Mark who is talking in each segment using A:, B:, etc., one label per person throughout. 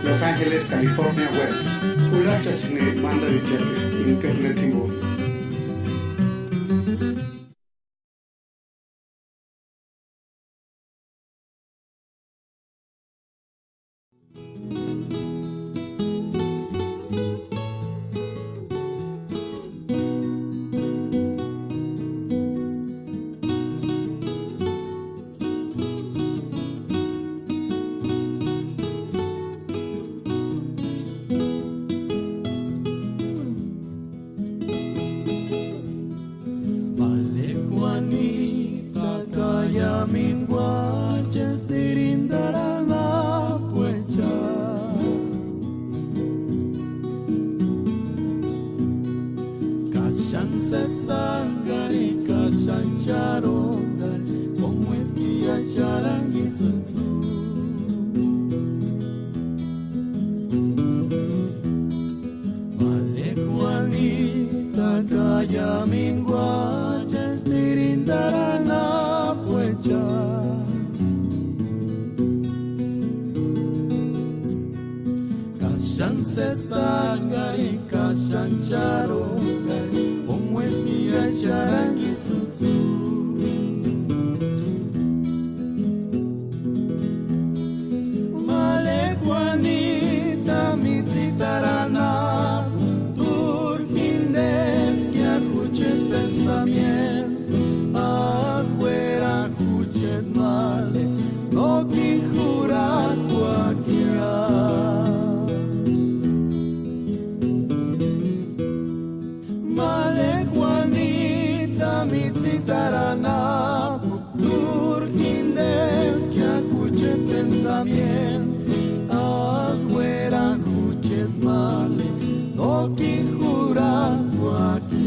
A: Los Ángeles, California web. Kulacha sine manda internet ingo.
B: Jura tu aquí.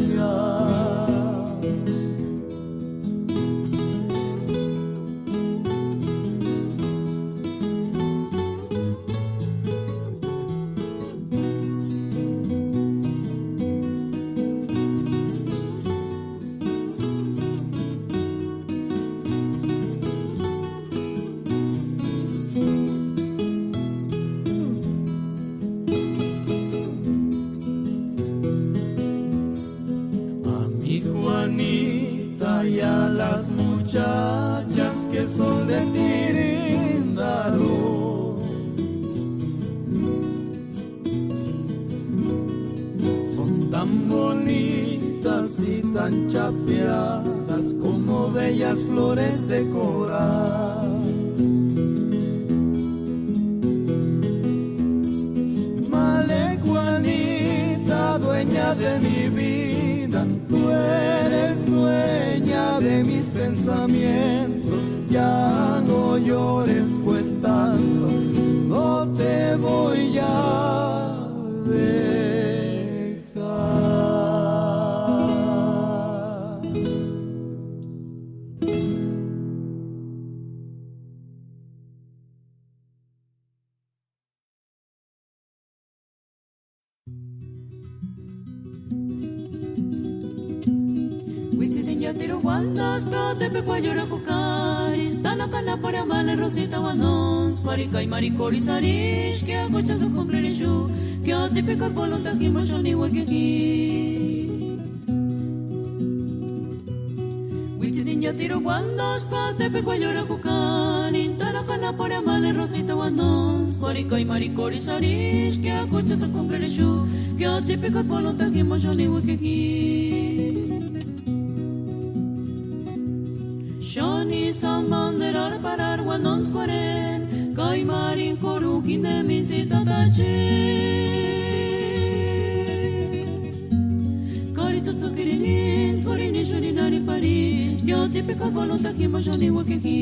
B: así tan chapeadas como bellas flores de coral. Male Juanita, dueña de mi vida, tú eres dueña de mis pensamientos. Ya no llores, pues tanto no te voy a dejar.
C: Tiro guandas, te pecuayo pukari, tanakana por amale rosita wanons, marika y maricori sarish, que agocha su cumpleaños, que a típica voluntad que moshoni wakeki. Witidinja tiro guandas, te pecuayo pukari, tanakana por amale rosita wanons, marika y maricori sarish, que agocha su cumpleaños, que a típica voluntad que moshoni wakeki. Shani samanderar parar wanon squaren, kai marin korukin de min sitatachi. Caritos to kirinin, skorini shurinari pari, yo típico volunta ki mashani wakeki.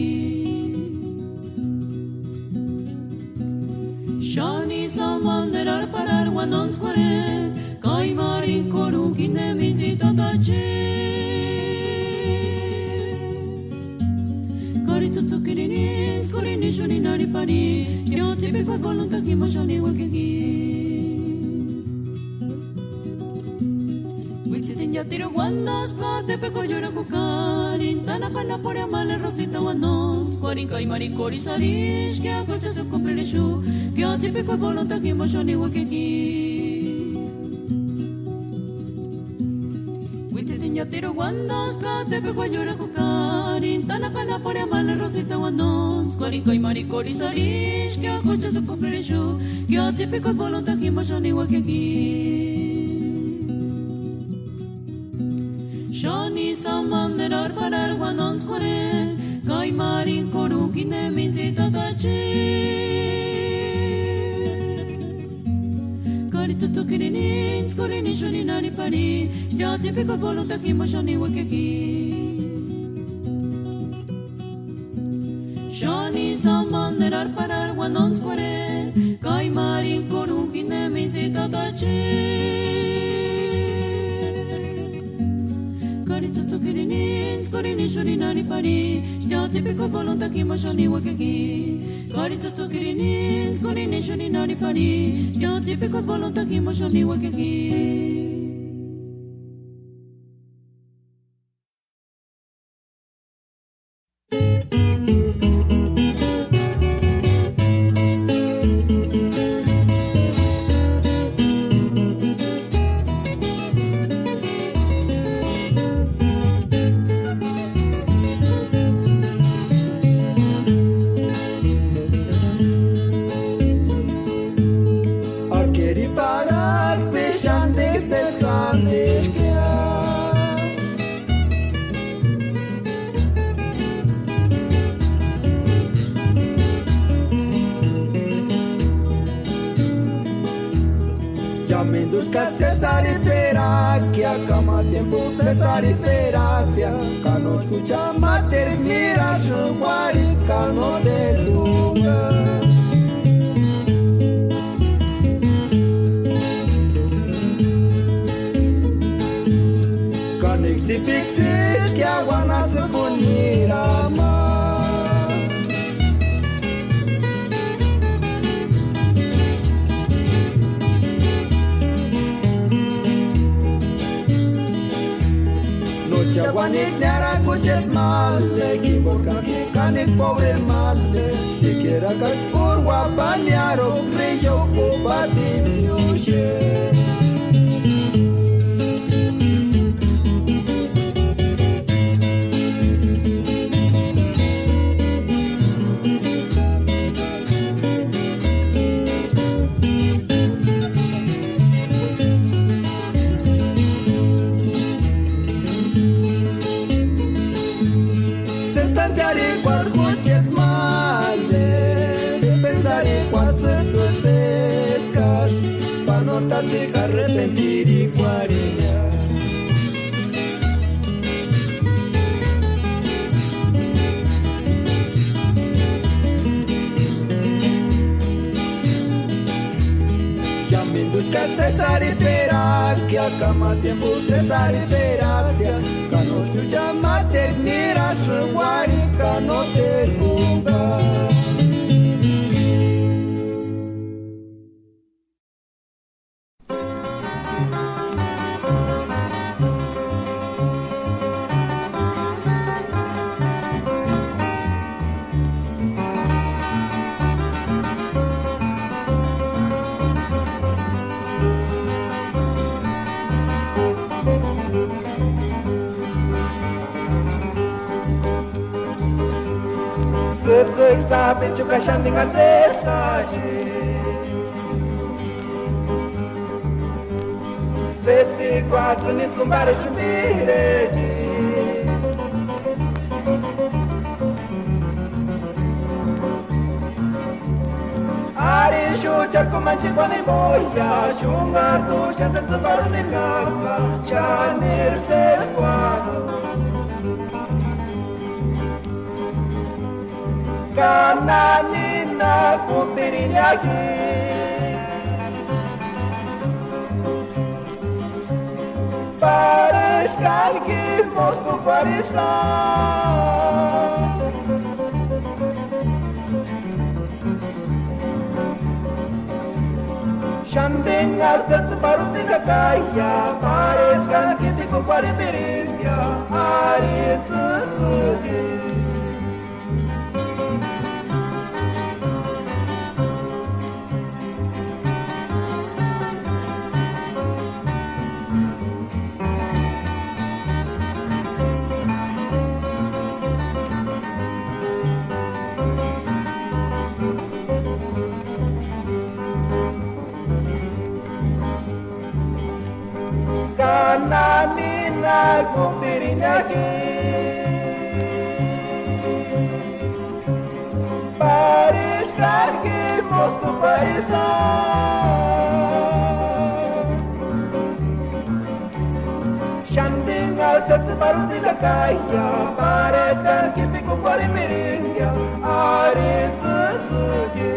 C: Shani samanderar parar wanon squaren, kai marin korukin de min sitatachi. Tutto kirinin, skolini shuninari pari, yo típico volunta ki moshoni wakeki. Witidin ya tiro guandas, te peko llora kukarin, tanakana por amale rosita wanon, squarin kai maricori sarish, que agocha su cumpleaños, que yo típico volunta ki moshoni wakeki. Ya tiro guandas, te pego a llorar jugarin, tanakana por amale rosita wanon, squarinca y maricori sarish, que agocha su cumpleaños, que a típico volunta que moshoni wakeki. Shani samanderar parar wanon squaren, kai marin korukin de min sitatachi. Tutto kirinin, skorini shuninari pari, ya típico volunta ki moshoni wakeki. Shani samanderar parar wanon squaren, kai marin korukin de min sitatachi. Tutto kirinin, skorini shuninari pari, ya típico volunta ki moshoni wakeki. Tutto kirinin, skorini shuninari pari, ya típico volunta ki moshoni wakeki.
B: Cesare Peracchia, cama tiempo Cesare Peracchia, cano escucha mater mira su guaricano de lugar. Can exhibixis que aguanață con mirama. Chaguanic neara cucet male, Kimborca canic pobre male, siquiera cachpur guapaniaro, grillo copatiniuche. dați ca arrepentirii guarirea. Busca César y Peraquia, cama tiempo César y Peraquia, cano tu llama ternera su guarica no te ruga. Zățăc sabe ce ca șam din gazesaje Se se coață ne scumpare și mirege Are și o cearcă manci coane moia Și un gardu și-a să-ți pară de caca Ce-a nel se scoară Cananina cu pirineaghi Parești calchi moscu parisa Shandenga să-ți paruti cacaia Parești calchi cu pare pirinea Are ță-ță-ghi Cananina cu pirineaghi Parești calchi moscu paisa Shandinga să-ți paruti cacaia Parești calchi cu pare pirinea Are ță-ță-ghi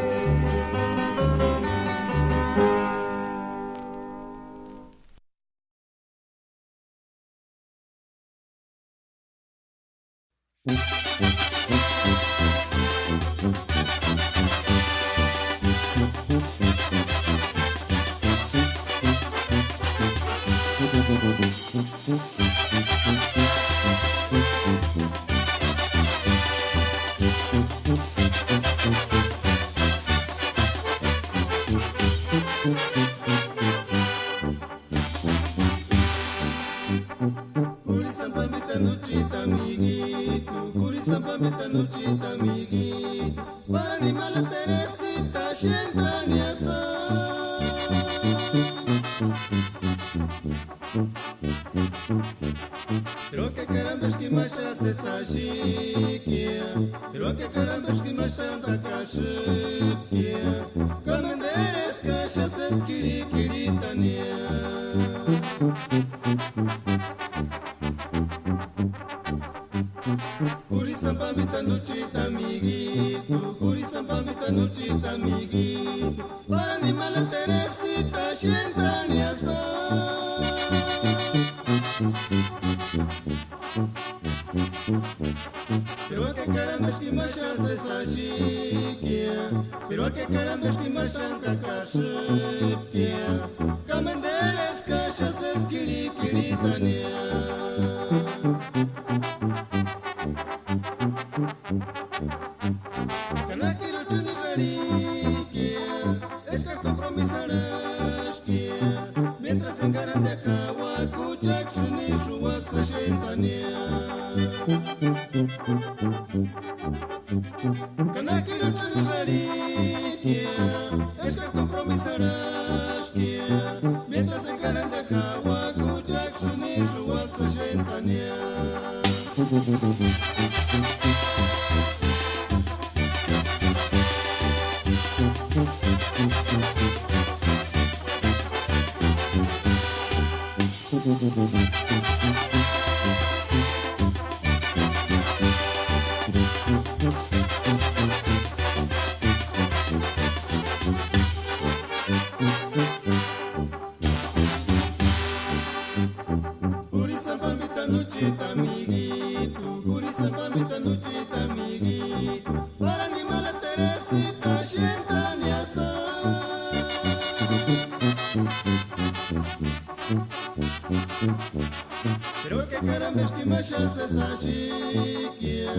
B: Pero que caramba es que me haces esa chiquia,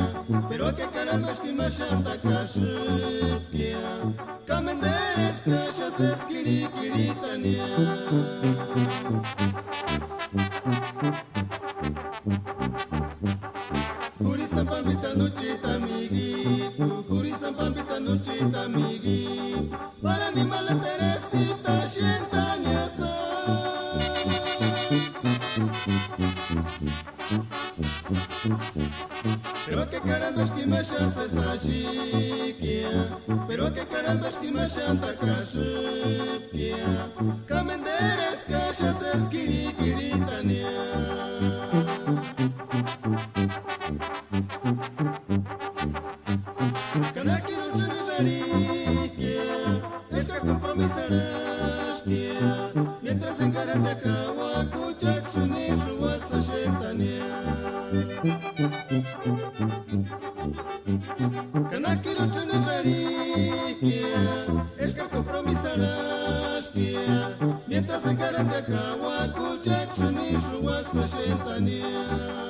B: pero que caramba es que me chanta cachipia, camenderes cachas esquiriquiritania. Curisan pampita nuchita amiguito, curisan pampita nuchita amiguito, para animar la Teresita Xentaniasa. Pero que caramba es que me chas esa chiquia, pero que caramba es que me chanta cachipia, camenderes cachas esquiriquiritania. Kanaki no tiene rariquia, es que compromisarás mientras encaran de acá, cuchak shuni shuwat sashetania. Kanaki no tiene rariquia, es que compromisarás mientras encaran de acá, cuchak shuni shuwat sashetania.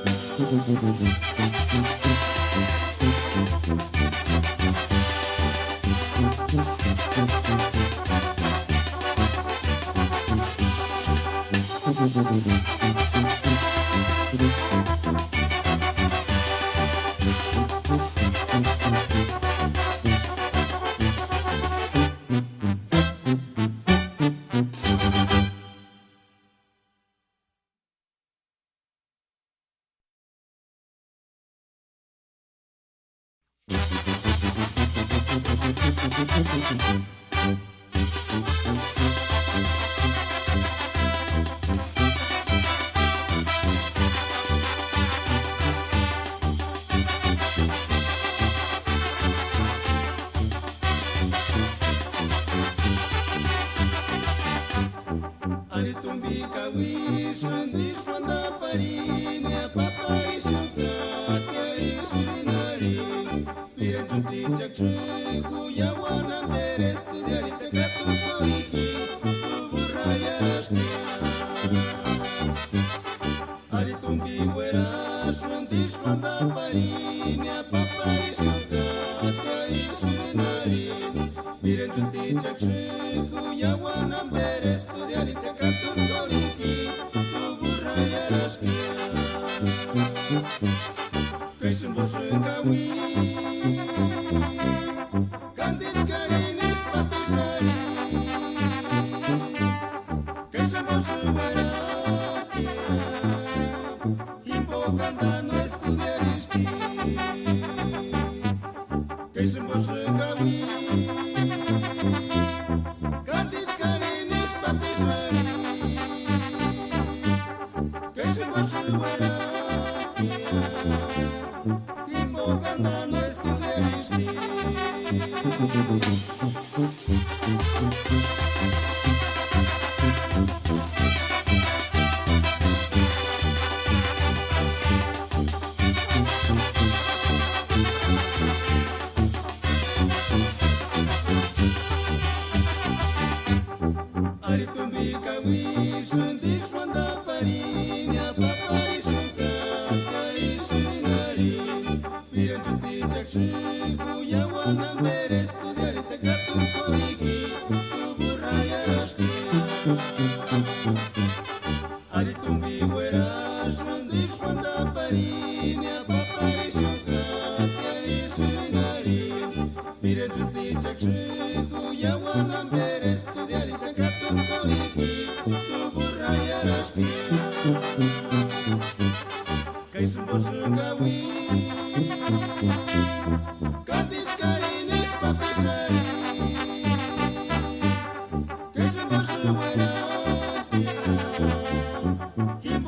B: He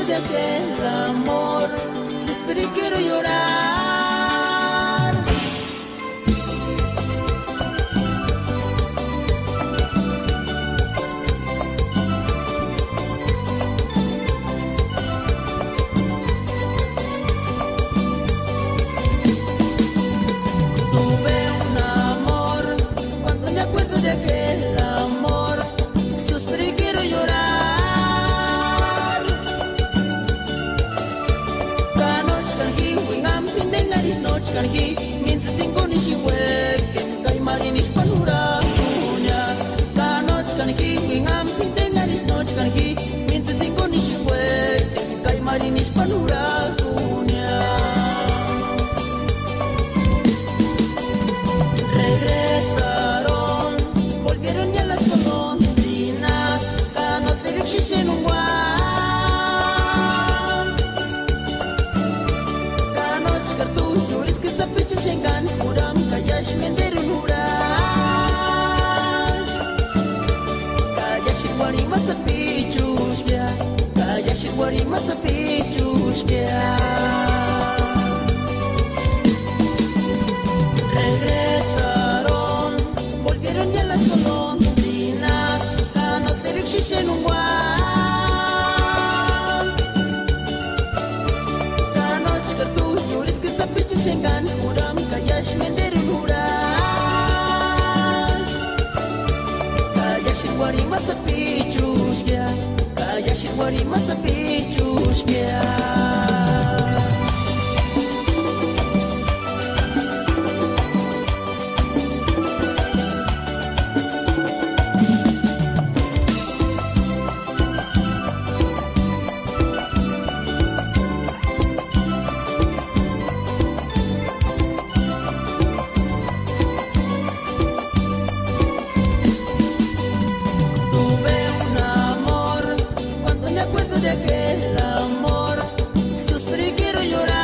D: de aquel amor, suspiro y quiero llorar. Tuve un amor, cuando me acuerdo de aquel amor, suspiro y quiero llorar. Kanoch kanji, wingam pindengaris noch kanji, mientras tengo ni shiweken, kaimarinis panura punya. Kanoch kanji, wingam pindengaris noch kanji, mientras tengo ni shiweken, kaimarinis panura punya. Regresaron, volvieron ya las golondrinas, canoterixis en un guan. Canoch cartuchuris que sapichus en gan, uram kayash menderun urash. Kayash iguarima sapichus ya, kayash iguarima sapichus ya. Regresaron, volvieron ya las golondrinas, canoterixis en un guan. Canoch cartuchuris que sapichus en gan, uram kayash menderun urash. Kayash iguarima sapichus ya, kayash iguarima sapichus ya. Tuve un amor, cuando me acuerdo de aquel amor, suspiro y quiero llorar.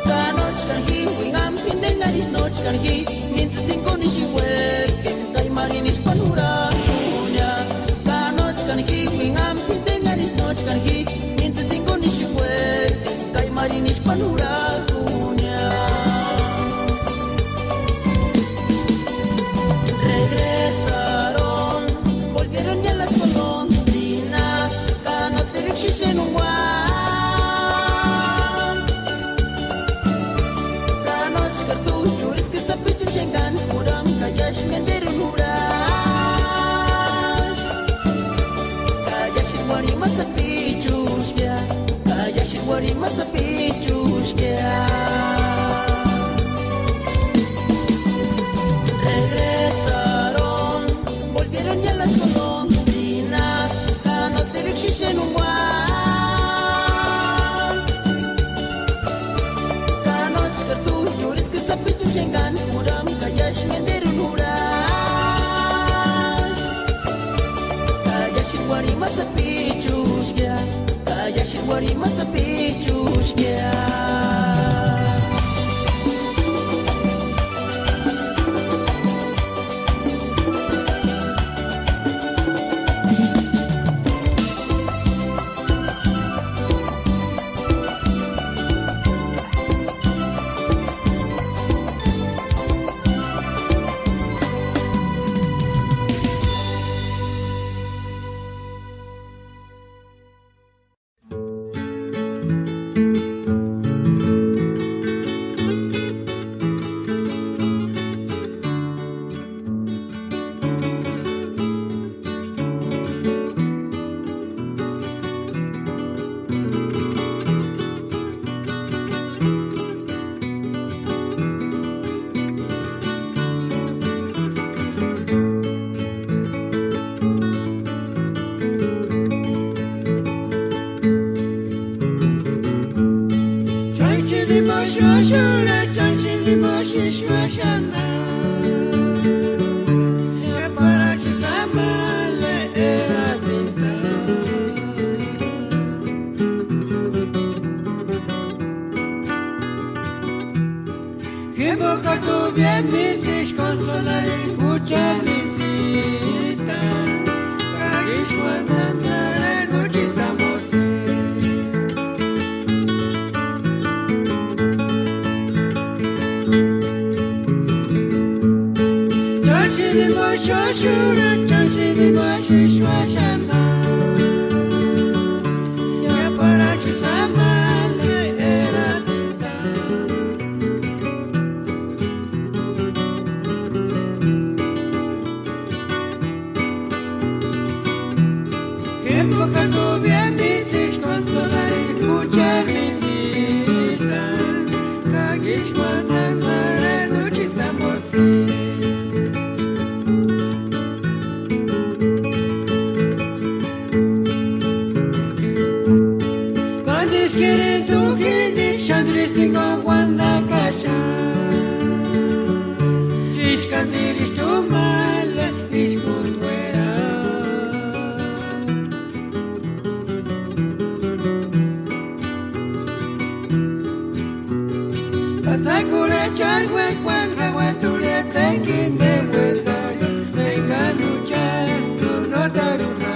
D: Kanoch kanji, wingam pindengaris noch kanji, mientras tengo ni shiweken, kaimarinis panura punya. Kanoch kanji, wingam pindengaris noch kanji, mientras tengo ni shiweken, kaimarinis panura punya. Regresaron, volvieron ya las golondrinas, canoterixis en un guan. Canoch cartuchuris que sapichus en gan, uram kayash menderun urash. Kayash iguarima sapichus ya, kayash iguarima sapichus ya. Regresaron, volvieron ya las golondrinas, canoterixis en un guan. Canoch cartuchuris que sapichus en gan, uram kayash menderun urash. Kayash iguarima sapichus ya, kayash iguarima sapichus ya.
E: quieren tu gente, Chandristingo Wanda Kasha. Chiskandiris tu mala, Iskunduera. Patakule Chalwe, Kwangwa, Tulia, taking the weather, Menganucha, to Notaruna.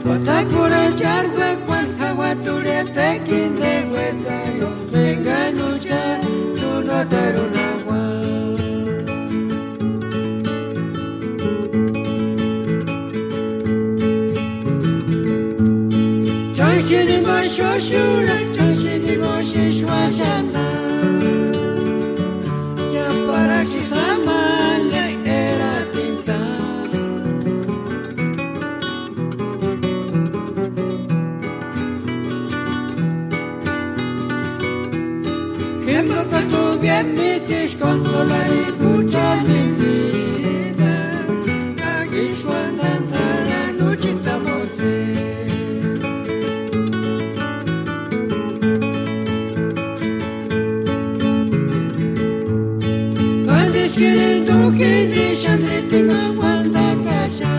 E: Watakura charwe kwan hawa tulia tekin de wetayo menganucha tu no tarunawa. Chanshini mo shoshura, chanshini mo shishwashana. Ya para kisamale era tinta. Ejemplo que tú bien mites consolar y escuchar mi vida. Aquí cuando danza la noche estamos cuando es queriendo que dichan tengo Wanda Kasha.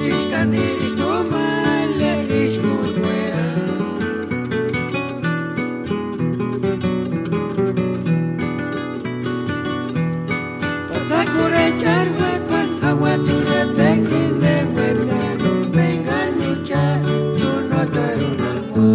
E: Discandiris tu male iskunduera. Patakure charwe kwan agua tulia tekin de wetaro. Menganucha tu no tarunawa.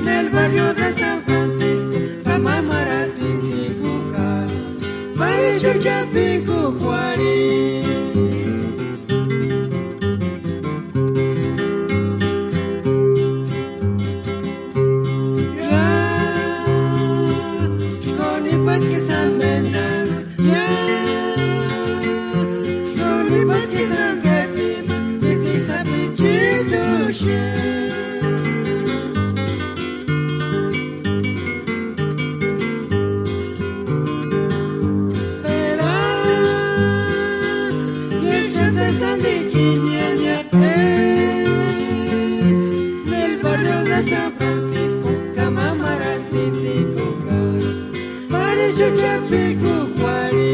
E: Nel barrio de San Francisco, Camamara, Tzitzikuka, Parisho, Chapico, Cuari. San Francisco, Camamara, Tzitzikuka, Parisho, Chapico, Cuari.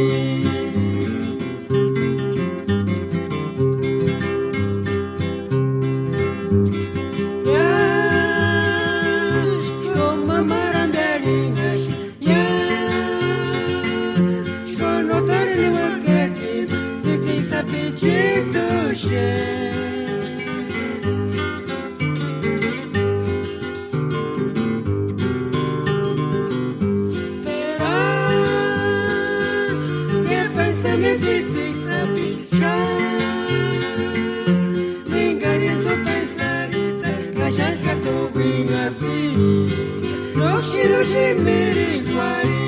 E: Lucy, Mary, Wally.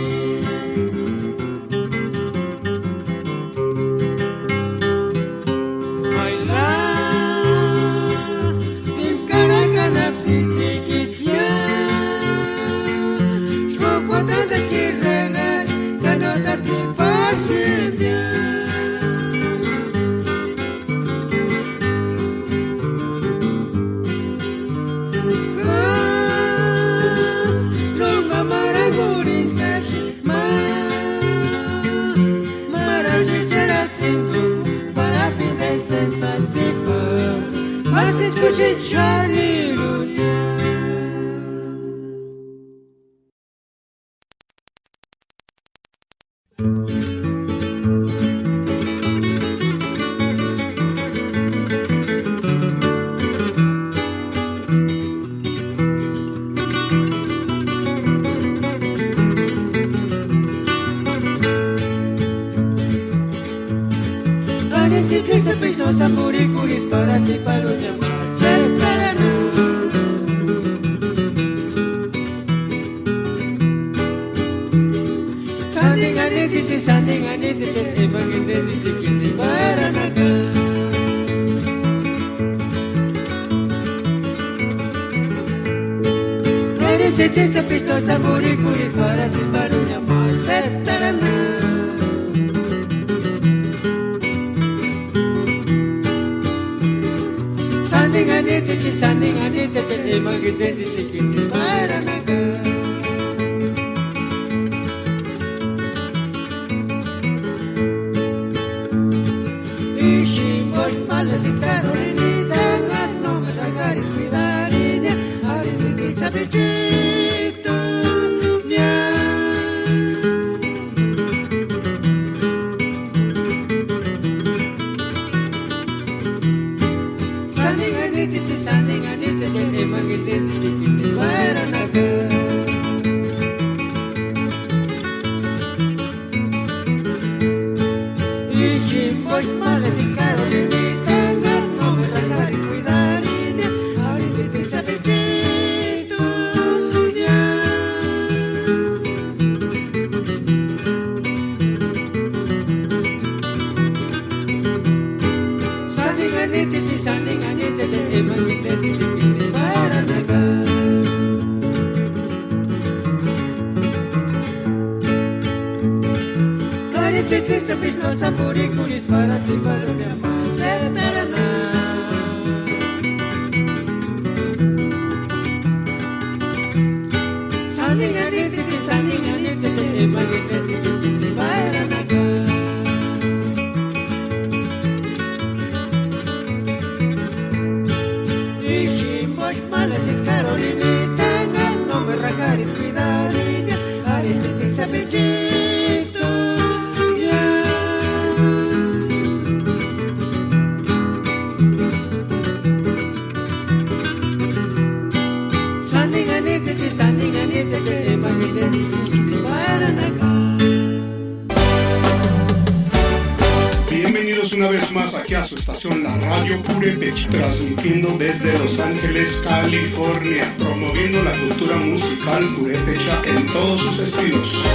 A: Bienvenidos una vez más aquí a su estación La Radio Purépecha, transmitiendo desde Los Ángeles, California, promoviendo la cultura musical purépecha en todos sus estilos.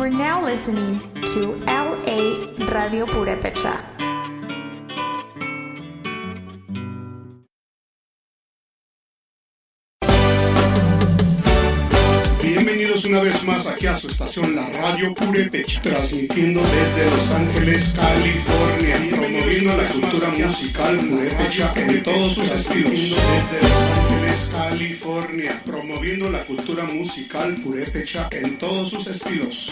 F: You are now listening to LA Radio Purepecha.
A: Bienvenidos una vez más aquí a su estación, la Radio Purepecha, transmitiendo desde Los Ángeles, California, promoviendo la cultura musical purepecha en todos sus estilos. Desde Los Ángeles, California, promoviendo la cultura musical purepecha en todos sus estilos.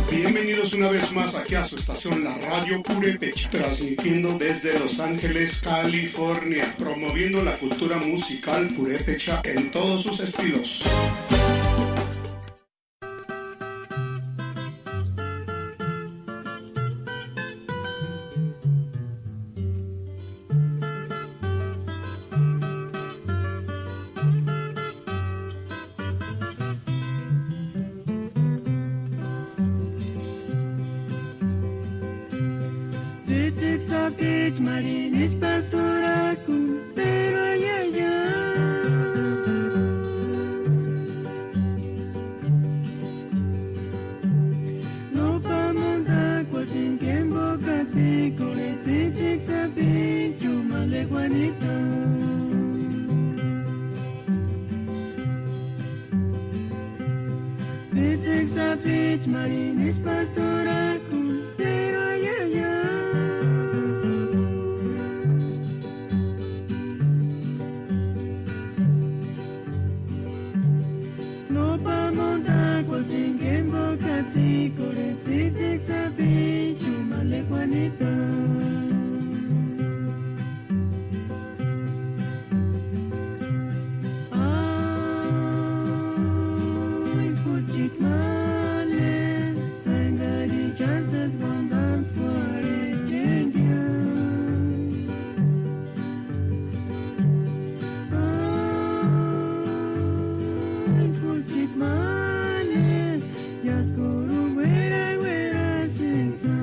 A: Bienvenidos una vez más aquí a su estación, la Radio Purepecha, transmitiendo desde Los Ángeles, California, promoviendo la cultura musical purepecha en todos sus estilos.
E: Marinis pastoraku, pero ay, ay, ay. No pamonta cuachin kembo kati, corete chik sabi, chumale Juanita. Chichik sabi, marinis pastoraku, pero ay, ay, ay. no pa montar cual singuen bocatzi, corretzi, sabi, chumale Juanita. Ay, fuchik male, tangari chances bondan fuare chendia. Ay, fuchik male, yaskuru wera wera sensa.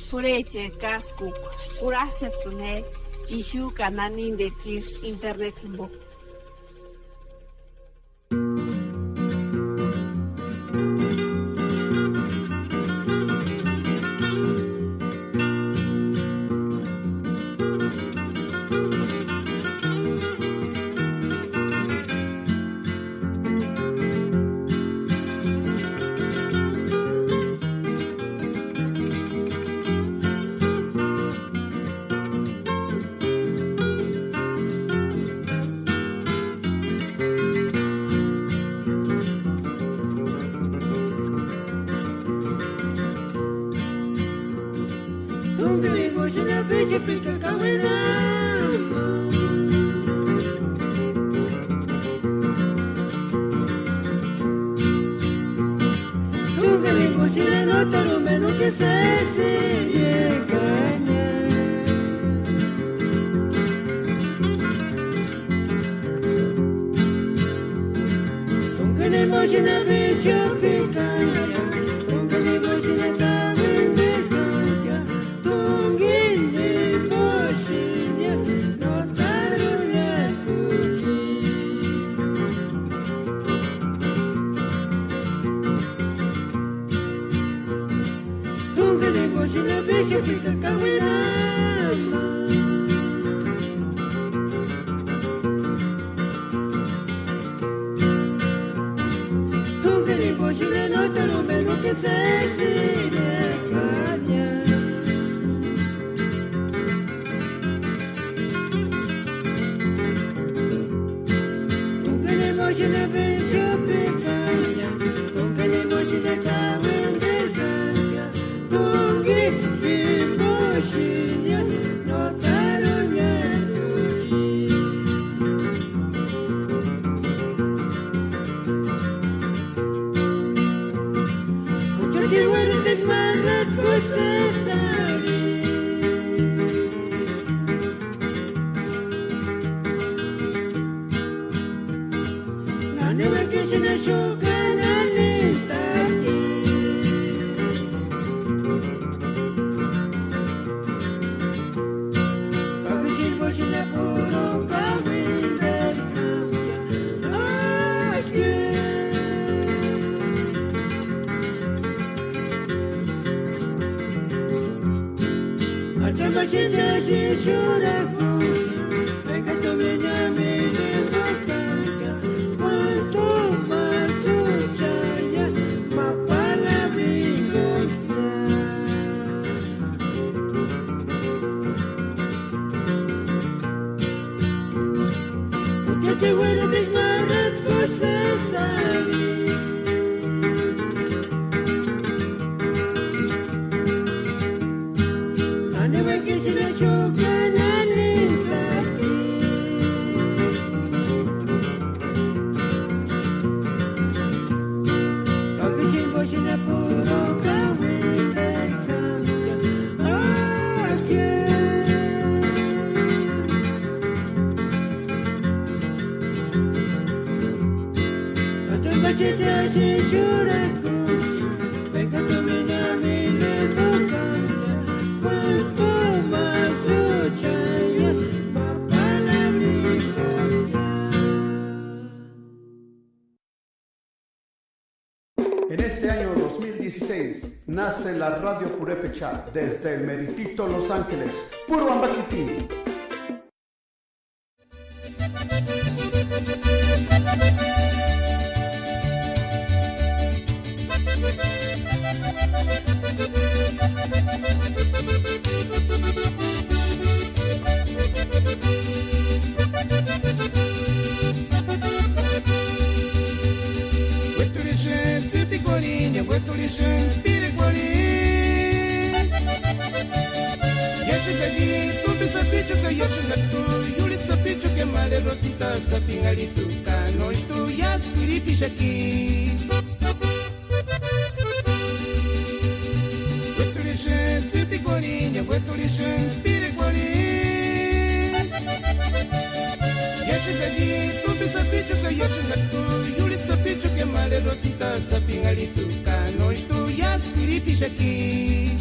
G: Fureche Kaskuk, Kurachasune, Ishu Kananin de Kish Internet Book.
E: bicho pica caminando. Tu querido chileno te lo menos que se sigue caña. Tu querido chileno bicho pica caña. Tu querido chileno
H: En este año 2016 nace la Radio Purépecha desde el meritito Los Ángeles, puro Ambaquití.
B: Rosita sapingalituka no estudias piripishaki Wetulishen tipikolin wetulishen pirekolin Yachikali tu bisapichuka yachingatu yulit sapichuke male Rosita sapingalituka no estudias piripishaki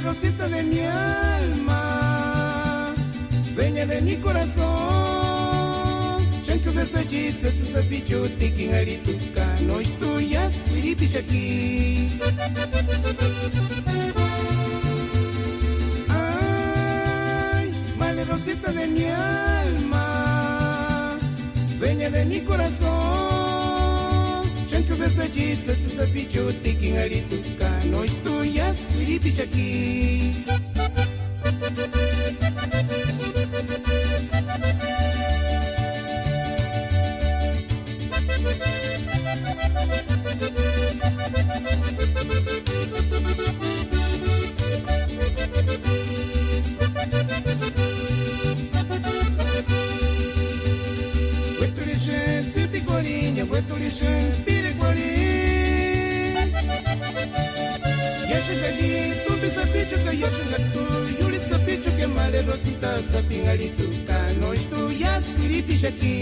B: Rosita de mi alma, dueña de mi corazón. Shanku se sajitsa tu sapichu tiking arituka, no estuyas piripishaki. Ay, vale Rosita de mi alma, dueña de mi corazón. Shanku se sajitsa tu sapichu tiking arituka, no estuyas piripishaki. Wetulishen tipikolin, wetulishen pirekolin. Yachikali tu bisapichuka yachingatu yulit sapichuke male Rosita sapingalituka no estuyas piripishaki.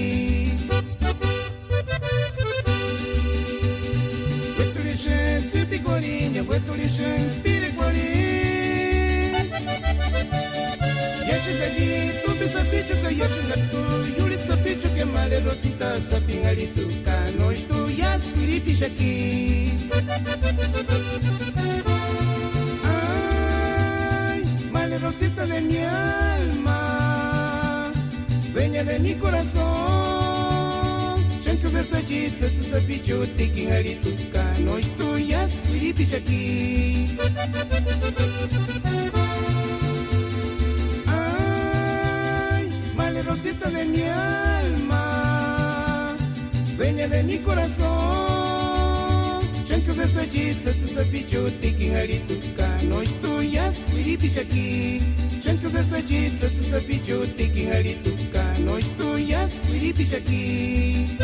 B: Wetulishen tipikolin, wetulishen pirekolin. Yachikali tu bisapichuka yachingatu yulit sapichuke que male Rosita sapingalito cano estudias piripichaki. Ay, male Rosita de mi alma, dueña de mi corazón. Shanku se sajitsa tu sapicho tekingalito cano estudias piripichaki. Rosita de mi alma, dueña de mi corazón. Shanku se sajitsa tu sapicho tekingalito cano estudias piripichaki. Shanku se sajitsa tu sapicho tekingalito cano estudias piripichaki.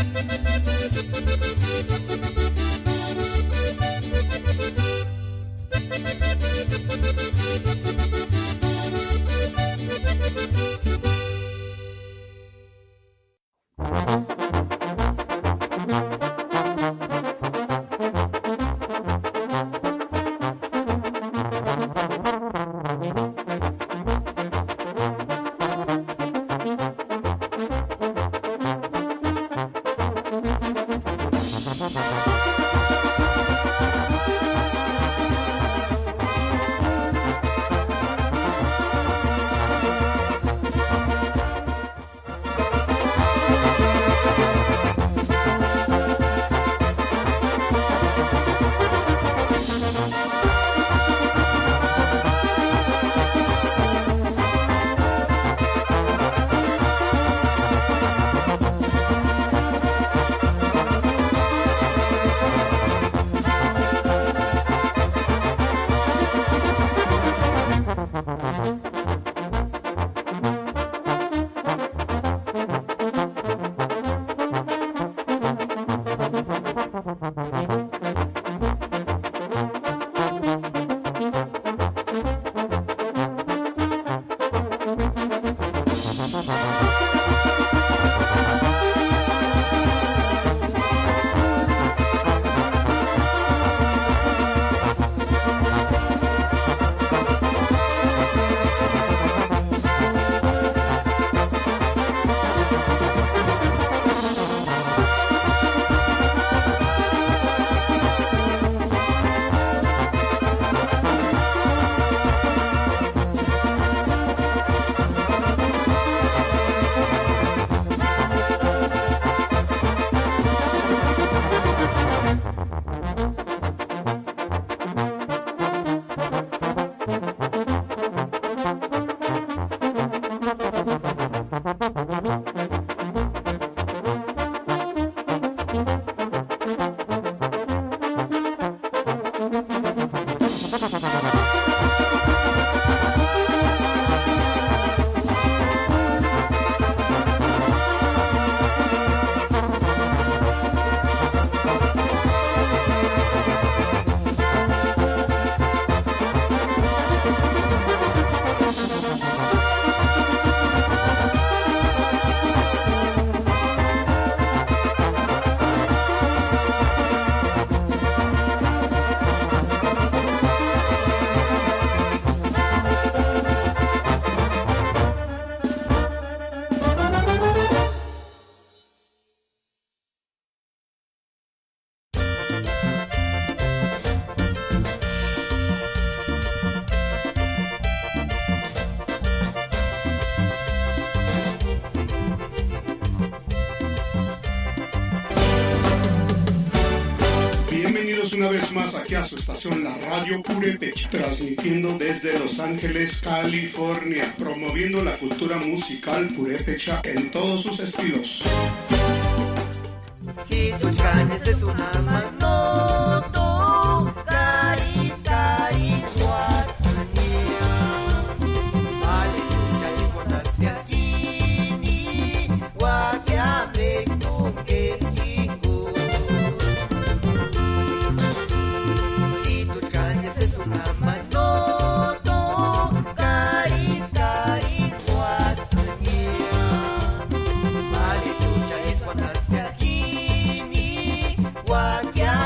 A: Una vez más aquí a su estación La Radio Purépecha, transmitiendo desde Los Ángeles, California, promoviendo la cultura musical purépecha en todos sus estilos.
D: Guaquia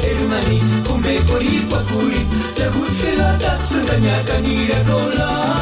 I: Hermani, come cori quacuri, la buccia la tazza da mia canira con l'aria.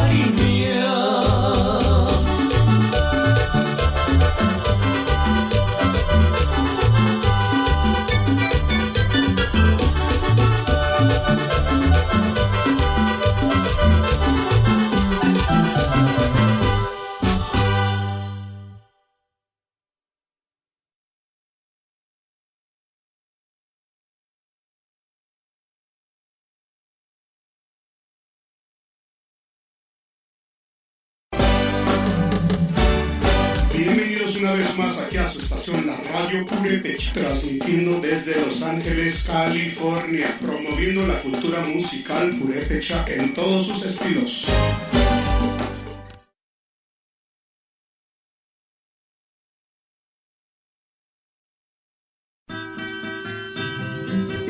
A: una vez más aquí a su estación, la Radio Purépecha, transmitiendo desde Los Ángeles, California, promoviendo la cultura musical purépecha en todos sus estilos.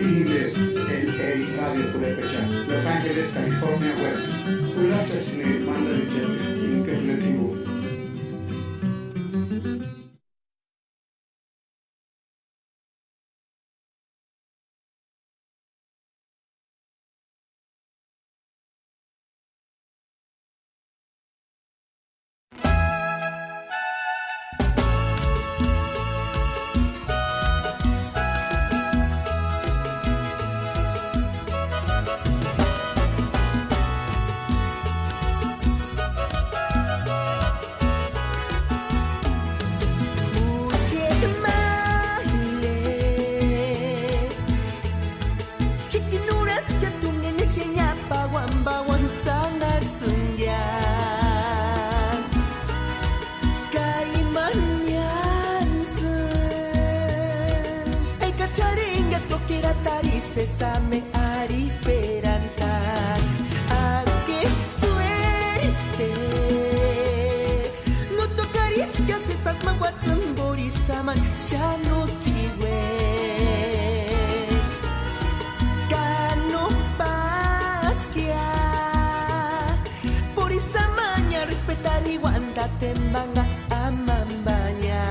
A: Inglés, el Radio Purépecha, Los Ángeles, California, Web. Kulata Sine, Manda Internetivo.
D: Sesame ari esperanza, a qué suerte. No tocaris que haces esas maguatzan borisaman, ya no tiwe. Cano pasquia, borisamaña respetar y guanda tembanga amambaña.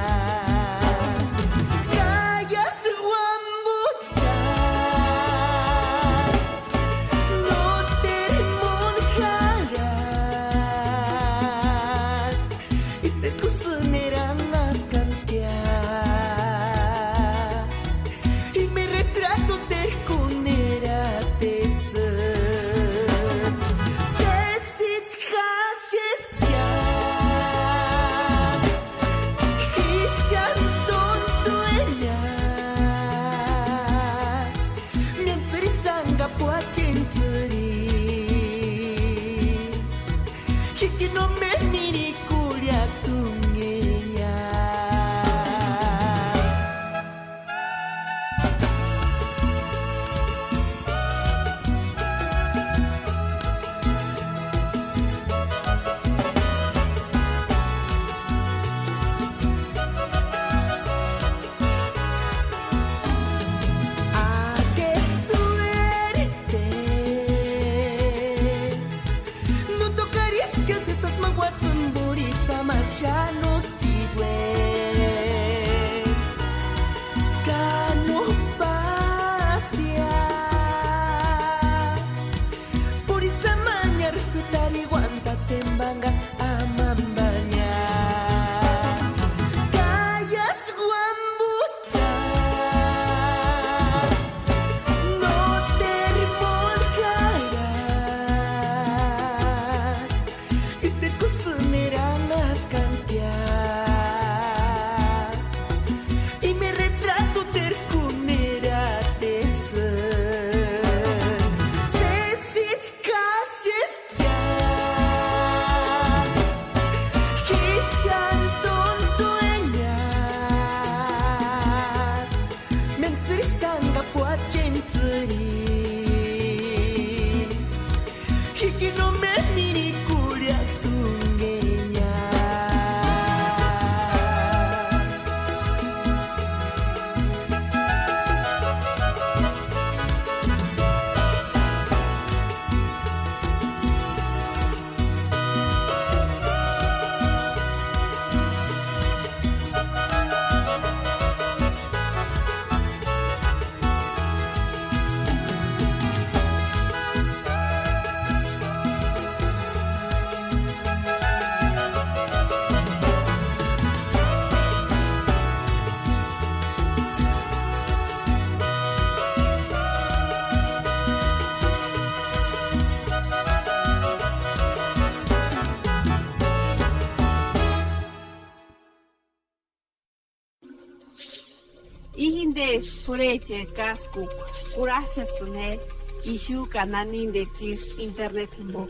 G: Ihindes pureche kaskuk kurachasune ishu kananin de kirs internet mbo.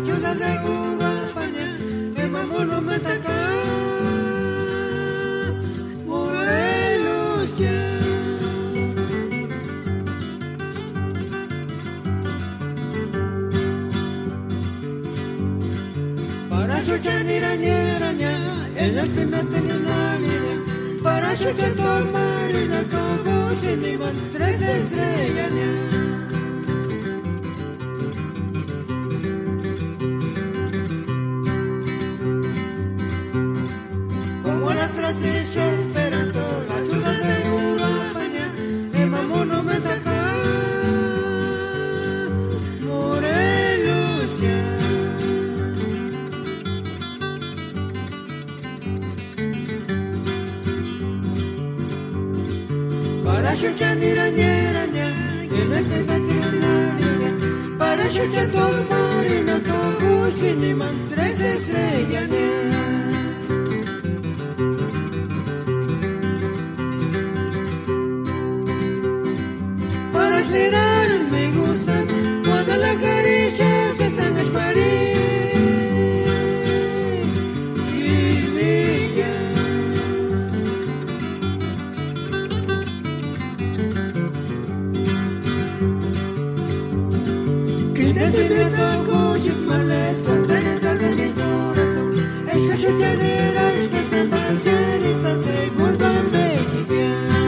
E: ciudad de Uruapaña, el monumento acá, Morelos ya. Para escuchar iraña, en el primer tenía una línea. Para escuchar todo marina, como sin iban 3 estrellas. Como las 3 esperando la ciudad de Uruapaña, el monumento acá, Morelos ya. Para escuchar iraña, en el primer tiene para escuchar todo marina, como sin iman 3 estrellas. Para aclarar me gusta cuando la caricia se sana es desde mi ataco, yo me solté dentro de mi corazón. Es que yo tenía, es que se va a hacer esa segunda mexicana.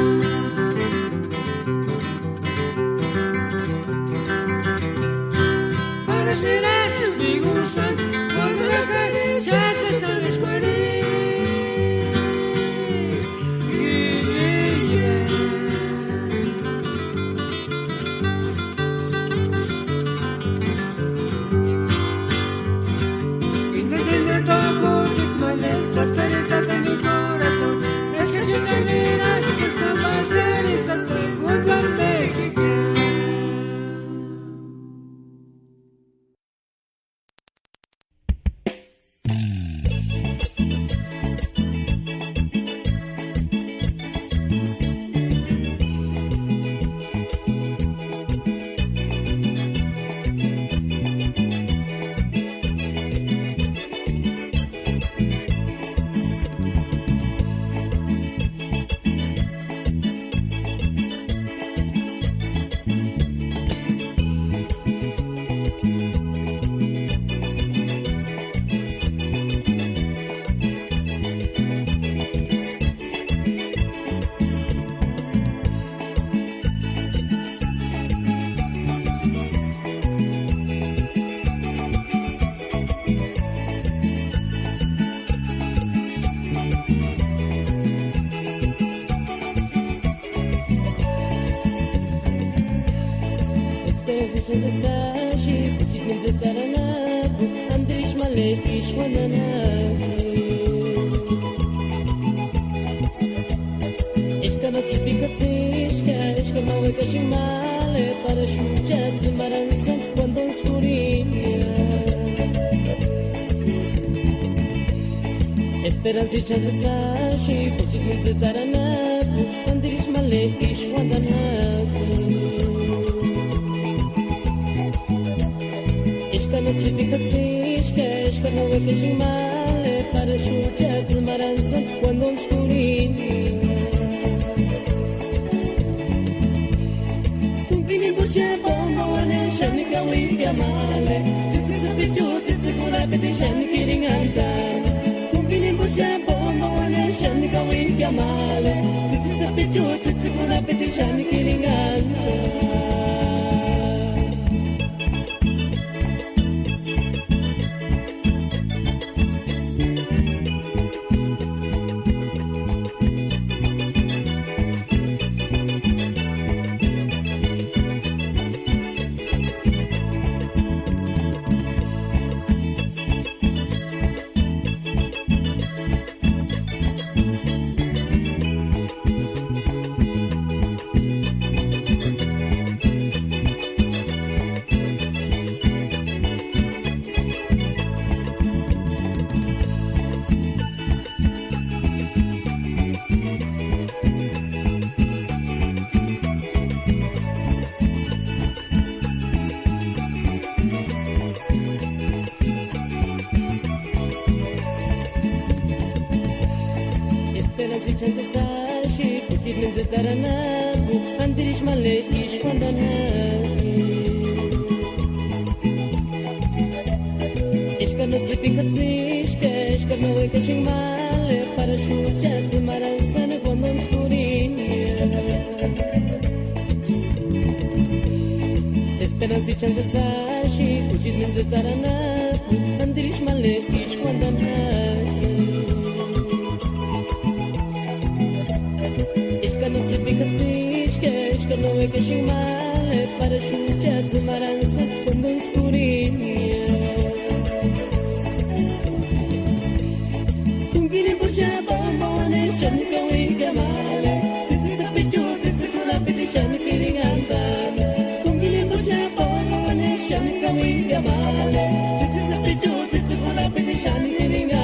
E: Para esperar me gustan cuando la caricia se sabe escurir. Soltar detrás de mi corazón. Es que si te miras, es que se va a hacer esa segunda mexicana.
C: Para chuchar desembaraçam quando escurinha. Esperança e chance sashi, pojit me daranaku, andiris malek ishwadanaku. Ishkana típica cisca, ishkana weke shimale, para chuchar desembaraçam quando escurinha. Shanika wiga male, titi sabichu, titi kura peti shanika ngantana. Tumbini busha bomba wale, shanika wiga male, titi sabichu, titi kura peti shanika ngantana.
D: taranabu andirish male ishkondanabu Ishkano tipikatishke Ishkano ekashing male para shuja Zimaranzane bondon skurinia Esperanza y chance sashi Kujit minze taranabu andirish male ishkondanabu No hay que shimale para chuchar de maranza cuando escurinha. Tungini busha bombone shanka wiga male. Titi sapichu titi kula piti shanka ringantana. Tungini busha bombone shanka wiga male. Titi sapichu titi kula piti shanka ringantana.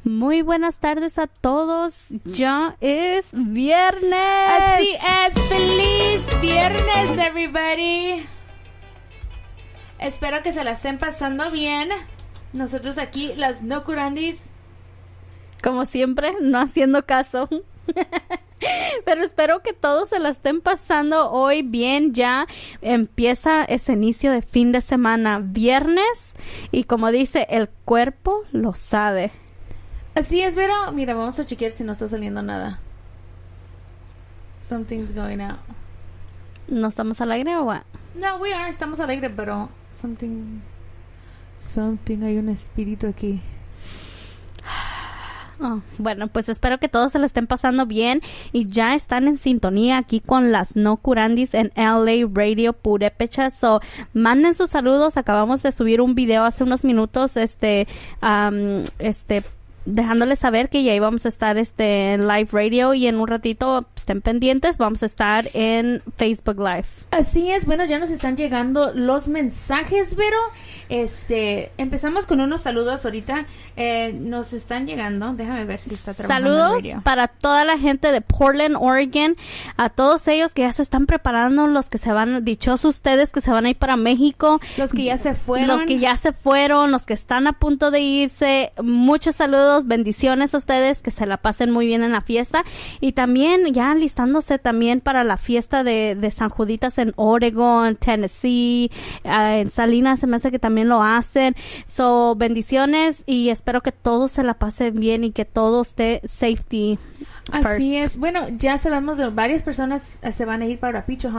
J: Muy buenas tardes a todos. Ya es viernes.
K: Así es, feliz viernes, everybody. Espero que se la estén pasando bien. Nosotros aquí, las No Curandis,
J: como siempre, no haciendo caso. Pero espero que todos se la estén pasando hoy bien. Ya empieza ese inicio de fin de semana, viernes, y como dice, el cuerpo lo sabe.
K: Así es, pero mira, vamos a chequear si no está saliendo nada. Something's going out.
J: ¿No estamos al aire o what?
K: No, we are, estamos al aire, pero something, hay un espíritu aquí.
J: Oh, bueno, pues espero que todos se la estén pasando bien y ya están en sintonía aquí con las No Curandis en LA Radio Purépecha. So, manden sus saludos. Acabamos de subir un video hace unos minutos, dejándoles saber que ya íbamos a estar en live radio y en un ratito estén pendientes, vamos a estar en Facebook Live.
K: Así es, bueno, ya nos están llegando los mensajes, pero empezamos con unos saludos ahorita. Nos están llegando, déjame ver si está trabajando.
J: Saludos para toda la gente de Portland, Oregon, a todos ellos que ya se están preparando, los que se van, dichosos ustedes que se van a ir para México,
K: los que ya se fueron,
J: los que están a punto de irse. Muchos saludos, bendiciones a ustedes, que se la pasen muy bien en la fiesta y también ya listándose también para la fiesta de San Juditas en Oregon, Tennessee, en Salinas se me hace que también lo hacen. So, bendiciones y espero que todos se la pasen bien y que todo esté safety first.
K: Así es. Bueno, ya sabemos de varias personas se van a ir para Picho,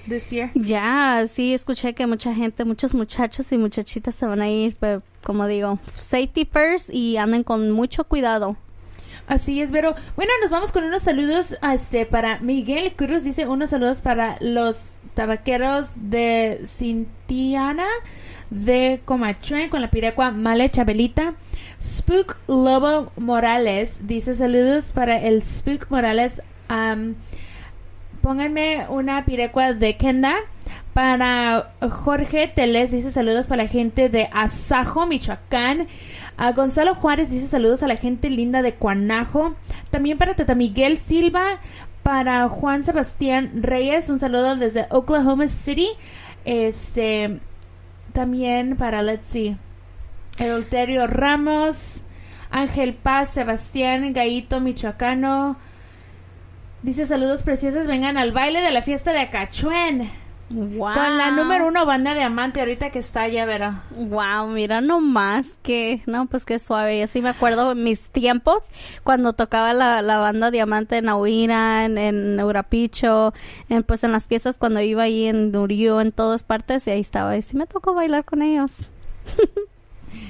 K: this year.
J: Ya, sí, escuché que mucha gente, muchos muchachos y muchachitas se van a ir, pero como digo, safety first y anden con mucho cuidado.
K: Así es, pero bueno, nos vamos con unos saludos para Miguel Cruz, dice unos saludos para los tabaqueros de Cintiana de Comatren con la pirecua Male Chabelita. Spook Lobo Morales dice saludos para el Spook Morales. Pónganme una pirecua de Kenda. Para Jorge Teles dice saludos para la gente de Asajo, Michoacán. Gonzalo Juárez dice saludos a la gente linda de Cuanajo. También para Tata Miguel Silva. Para Juan Sebastián Reyes, un saludo desde Oklahoma City. También para, let's see, Eleuterio Ramos, Ángel Paz, Sebastián Gallito, michoacano. Dice saludos preciosos, vengan al baile de la fiesta de Acachuen.
J: Wow.
K: Con la número 1 banda Diamante ahorita que está allá, Vera.
J: Wow, mira nomás pues qué suave. Yo sí me acuerdo mis tiempos cuando tocaba la banda Diamante en Ahuira, en Urapicho, pues en las fiestas cuando iba ahí en Nurio, en todas partes, y ahí estaba. Y sí me tocó bailar con ellos.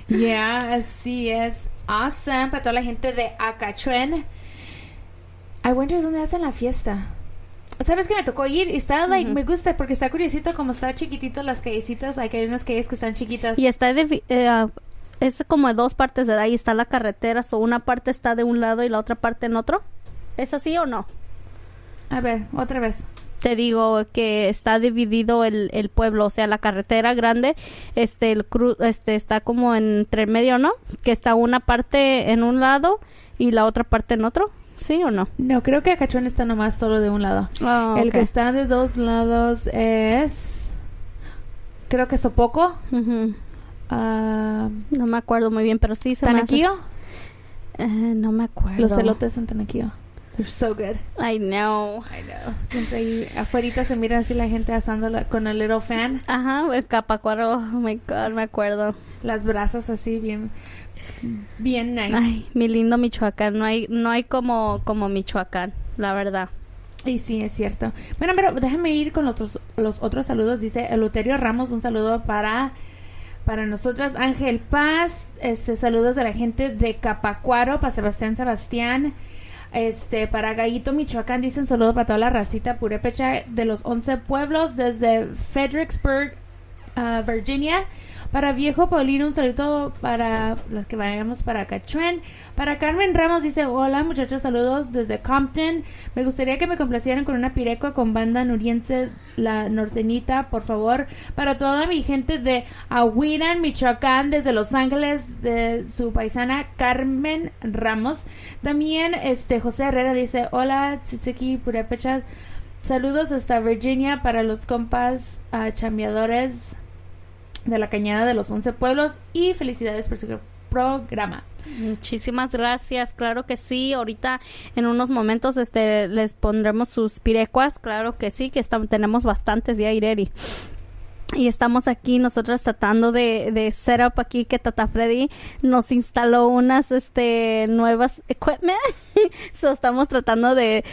K: Yeah, así es. Awesome. Para toda la gente de Acachuen. I wonder dónde hacen la fiesta. ¿Sabes que me tocó ir? Y está, me gusta porque está curiosito como está chiquitito las callecitas. Hay unas calles que están chiquitas.
J: Y está es como de dos partes, ¿verdad? Ahí está la carretera, o una parte está de un lado y la otra parte en otro. ¿Es así o no?
K: A ver, otra vez.
J: Te digo que está dividido el pueblo, o sea, la carretera grande, está como entre medio, ¿no? Que está una parte en un lado y la otra parte en otro. ¿Sí o no?
K: No, creo que Acachuen está nomás solo de un lado.
J: Oh,
K: el
J: okay.
K: que está de dos lados es... Creo que Sopoco.
J: No me acuerdo muy bien, pero sí se
K: ¿Tanaquillo?
J: No me acuerdo.
K: Los elotes en Tanaquillo. They're so good.
J: I know.
K: Siempre ahí afuera se mira así la gente asándola con el little fan.
J: Ajá, el capacuaro. Oh my God, me acuerdo.
K: Las brasas así bien nice.
J: Ay, mi lindo Michoacán. No hay como Michoacán, la verdad.
K: Y sí, es cierto. Bueno, pero déjame ir con los otros saludos. Dice Eleuterio Ramos, un saludo para nosotras. Ángel Paz, saludos de la gente de Capacuaro, para Sebastián. Para Gallito, Michoacán, dice un saludo para toda la racita purépecha de los 11 pueblos desde Fredericksburg, Virginia. Para Viejo Paulino, un saludo para los que vayamos para Acachuen. Para Carmen Ramos dice, hola muchachos, saludos desde Compton. Me gustaría que me complacieran con una pirecua con banda nuriense, la norteñita, por favor. Para toda mi gente de Ahuiran, Michoacán, desde Los Ángeles, de su paisana Carmen Ramos. También José Herrera dice, hola Tzitziki Purépecha, saludos hasta Virginia para los compas chambeadores de la Cañada de los 11 Pueblos y felicidades por su programa.
J: Muchísimas gracias, claro que sí. Ahorita en unos momentos les pondremos sus pirecuas, claro que sí, que tenemos bastantes ya, Ireri. Y estamos aquí nosotros tratando de set up aquí que Tata Freddy nos instaló unas nuevas equipment. So estamos tratando de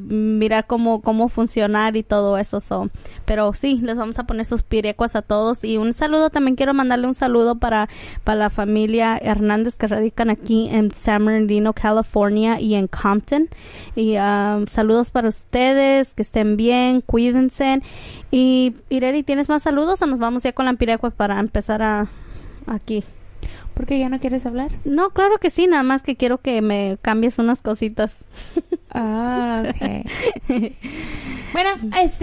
J: mirar cómo funcionar y todo eso. Pero sí, les vamos a poner sus pirecuas a todos. Y un saludo, también quiero mandarle un saludo para la familia Hernández que radican aquí en San Bernardino, California y en Compton. Y saludos para ustedes, que estén bien, cuídense. Y Ireri, ¿tienes más saludos o nos vamos ya con la pirecua para empezar aquí?
K: ¿Por qué ya no quieres hablar?
J: No, claro que sí, nada más que quiero que me cambies unas cositas.
K: Ah, okay. Bueno,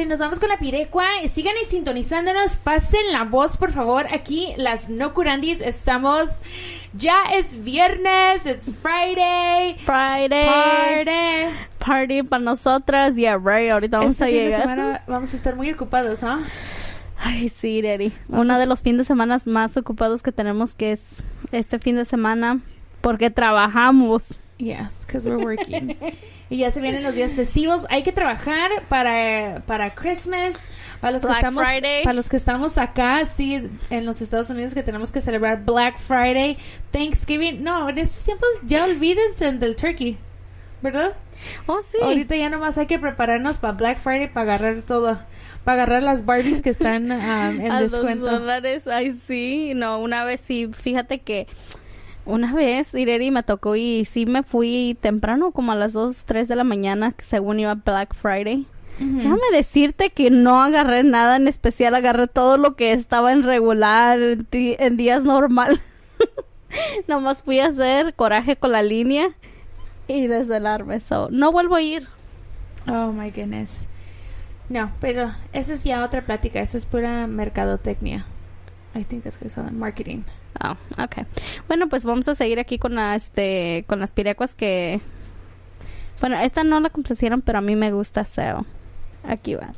K: nos vamos con la pirecua. Sigan y sintonizándonos. Pasen la voz, por favor. Aquí, las no curandis, estamos... Ya es viernes. It's Friday.
J: Party para nosotras. Yeah, right. Ahorita vamos a llegar.
K: Fin de semana vamos a estar muy ocupados, ¿ah?
J: Ay, sí, Ireri. Uno de los fines de semana más ocupados que tenemos, que es este fin de semana, porque trabajamos.
K: Yes, because we're working. Y ya se vienen los días festivos. Hay que trabajar para Christmas. Para los que estamos acá, sí, en los Estados Unidos, que tenemos que celebrar Black Friday, Thanksgiving. No, en estos tiempos ya olvídense del turkey, ¿verdad?
J: Oh, sí.
K: Ahorita ya nomás hay que prepararnos para Black Friday, para agarrar todo. Para agarrar las Barbies que están en
J: a
K: descuento.
J: $2. Ay, sí. No, una vez sí, fíjate que una vez Ireri me tocó y sí me fui temprano, como a las 2, 3 de la mañana, según iba Black Friday. Déjame decirte que no agarré nada en especial, agarré todo lo que estaba en regular, en días normal. Nomás fui a hacer coraje con la línea y desvelarme. No vuelvo a ir.
K: Oh my goodness. No, pero esa es ya otra plática. Esa es pura mercadotecnia. I think that's what it's called, marketing.
J: Oh, okay. Bueno, pues vamos a seguir aquí con las pirecuas que... Bueno, esta no la complacieron, pero a mí me gusta, so... Aquí va.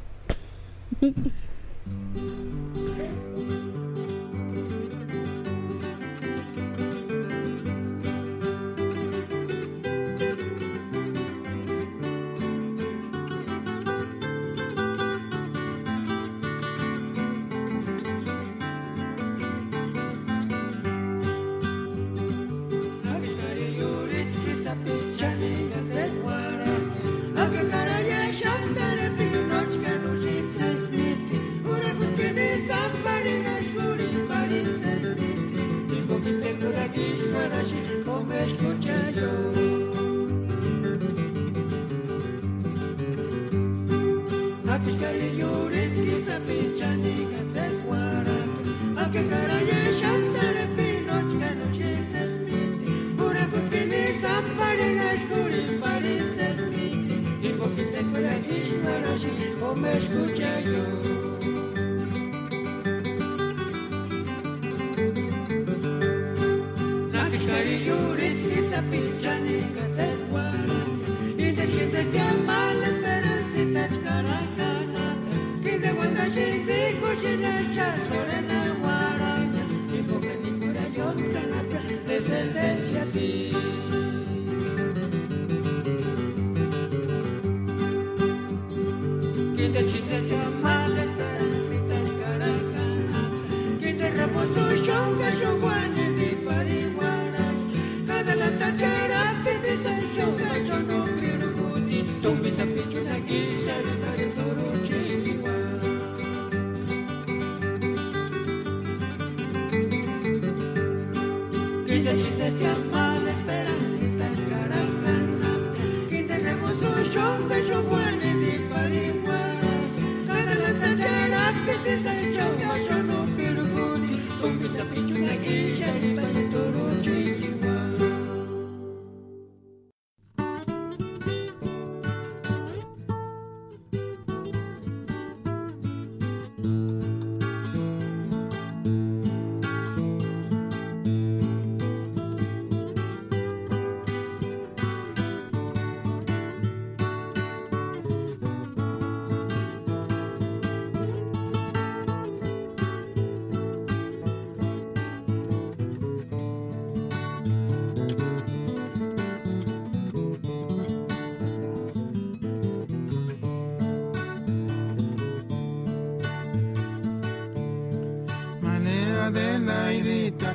L: Adelaidita.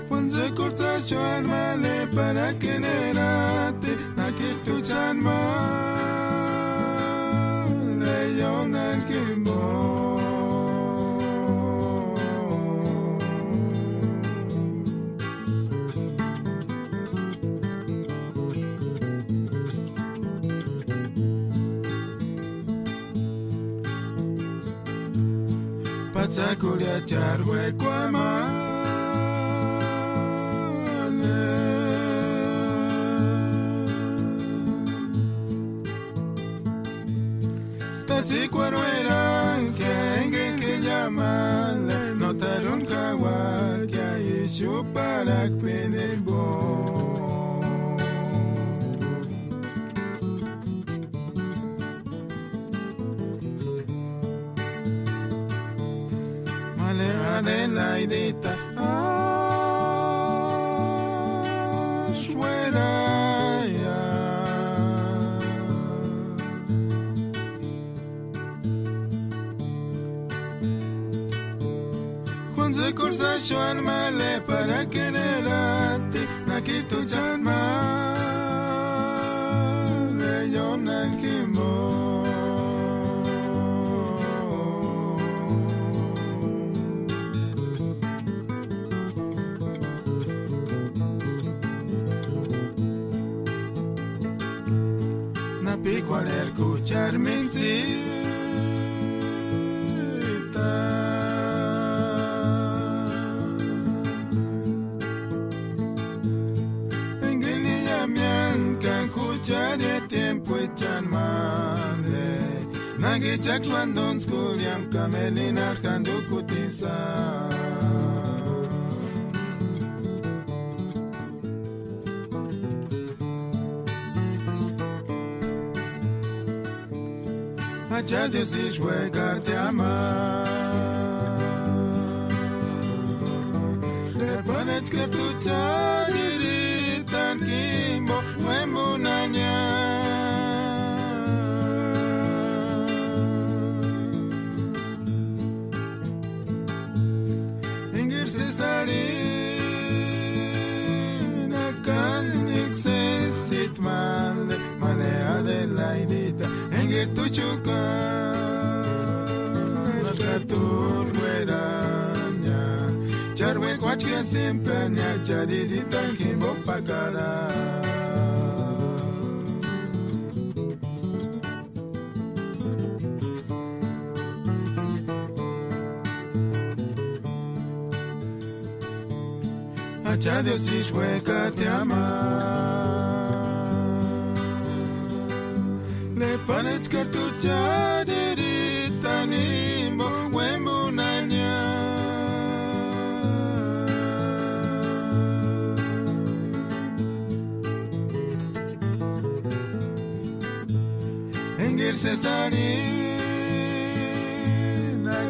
L: Juan se corta yo al male para que nerate, na que tu chan mal, le yo nan kimbo. Pachaculia charwe kwama. Si cuarueran que engen que llaman notaron kawa que hay su para el bo male Adelaidita Corsa Joan male para que nerate na que tu chan male yo nan kimbo na pico al escuchar mentir de tiempo echan male Nagi chak swandon skuliam kamelin arkandu kutisa Allá Dios y juega te ama Le pones que tu chadiritan kimbo Wembunanya Ingir Cesarina Kalnik Sesit Male Male Adelaidita Ingir Tuchukan Rakatur Hueranya Charwe Kwachia Simpania Chadiritan Kimbo Pakara Acha Dios y juega te ama Le pones cartucha dirita nimbo Wembunanya Engir Cesarina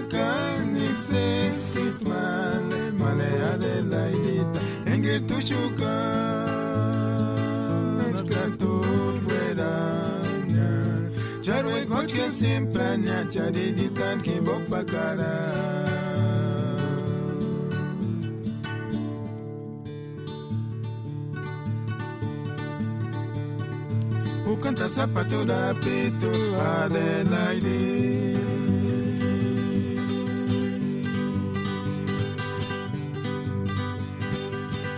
L: Kanik Sesit Male Male Adelaidita Engir Tushukan Arkatur Veranya Charwe Kochka Simpranya Chariditan Kimbo Pakara Canta zapato da pito Adelaide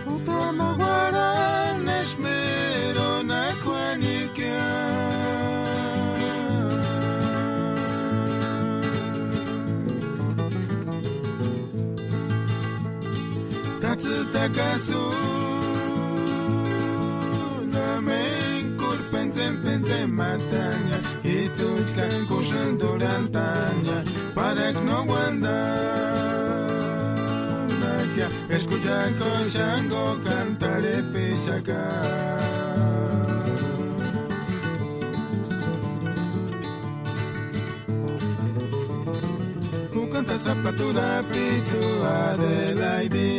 L: Utama guaran esmero na kwanikia Katsu takasu na Pense matanya y tuchkan kushan durantanya para que no guandakia escucha koshango cantare pishaka canta zapatura pitu Adelaide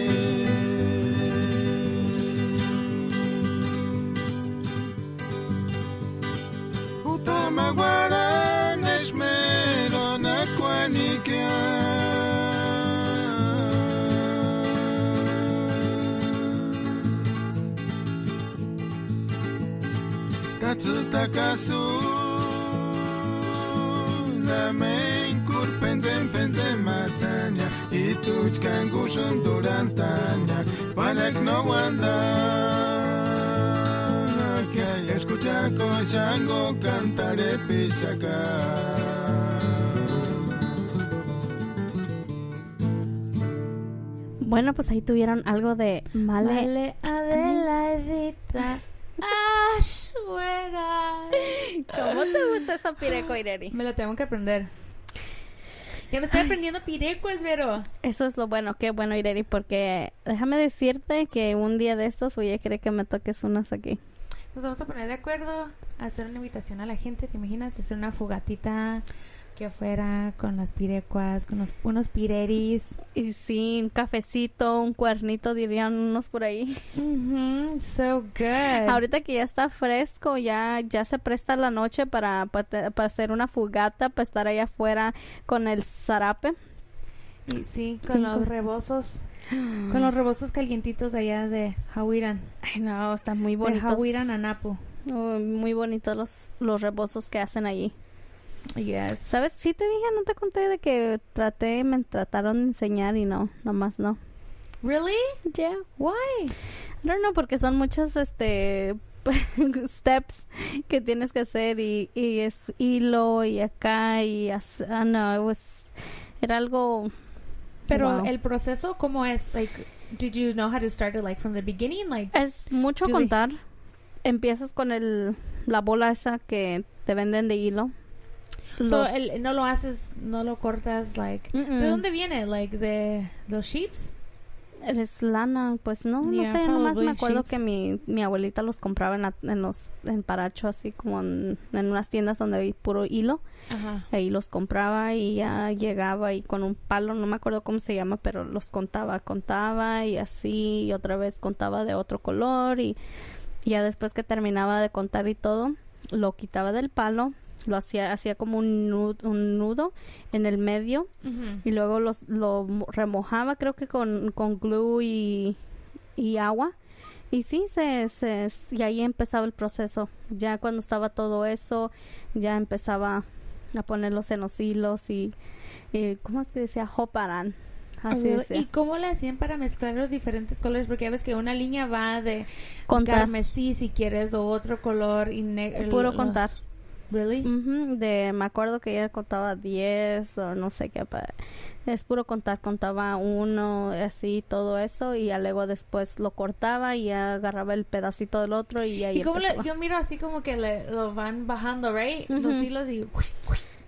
L: Natsutakasu La main kurpenden penden matanya Ituchkan gushan durantanya Panek no wanda Que escucha coshango cantaré pichaca
J: Bueno, pues ahí tuvieron algo de
K: Male Adelaidita. Afuera.
J: ¿Cómo te gusta esa pireco, Ireri?
K: Me lo tengo que aprender. Ya me estoy aprendiendo pirecos, Vero.
J: Eso es lo bueno, qué bueno, Ireri, porque déjame decirte que un día de estos voy a querer que me toques unas aquí.
K: Nos vamos a poner de acuerdo, a hacer una invitación a la gente, ¿te imaginas? Hacer una fogatita que afuera con las pirecuas, con unos pireris.
J: Y sí, un cafecito, un cuernito, dirían unos por ahí.
K: So good.
J: Ahorita que ya está fresco, ya se presta la noche para hacer una fogata, para estar allá afuera con el zarape.
K: Y sí, con los rebozos. Con los rebozos calientitos allá de Hawiran.
J: Ay, no, están muy bonitos.
K: De Hawiran a Napo.
J: Muy bonitos los rebozos que hacen allí.
K: Yes.
J: ¿Sabes? Sí te dije, no te conté de que me trataron de enseñar y no, nomás no.
K: Really?
J: Yeah.
K: Why?
J: I don't know, porque son muchos steps que tienes que hacer y es hilo y acá y no, era algo.
K: Pero
J: wow.
K: El proceso, ¿cómo es? Like, did you know how to start it like from the beginning? Like,
J: es mucho contar. Empiezas con la bola esa que te venden de hilo.
K: So, no lo haces, no lo cortas, like... ¿De dónde viene? Like, ¿de los sheeps?
J: Es lana, pues no sé, nomás me acuerdo que mi abuelita los compraba en Paracho, así como en unas tiendas donde hay puro hilo.
K: Ajá.
J: Ahí los compraba y ya llegaba y con un palo, no me acuerdo cómo se llama, pero los contaba y así, y otra vez contaba de otro color y ya después que terminaba de contar y todo, lo quitaba del palo. Lo hacía como un nudo en el medio y luego lo remojaba, creo que con glue y agua, y sí y ahí empezaba el proceso. Ya cuando estaba todo eso, ya empezaba a ponerlos en los hilos y ¿cómo es que decía? Hoparan. Así decía.
K: ¿Y cómo le hacían para mezclar los diferentes colores? Porque ya ves que una línea va de carmesí, si quieres, o otro color y negro.
J: Puro contar.
K: Really?
J: Me acuerdo que ella contaba 10 o no sé qué. Es puro contar. Contaba uno, así, todo eso. Y ya luego después lo cortaba y ya agarraba el pedacito del otro y ahí empezaba.
K: Yo miro así como que lo van bajando, right? Los hilos y...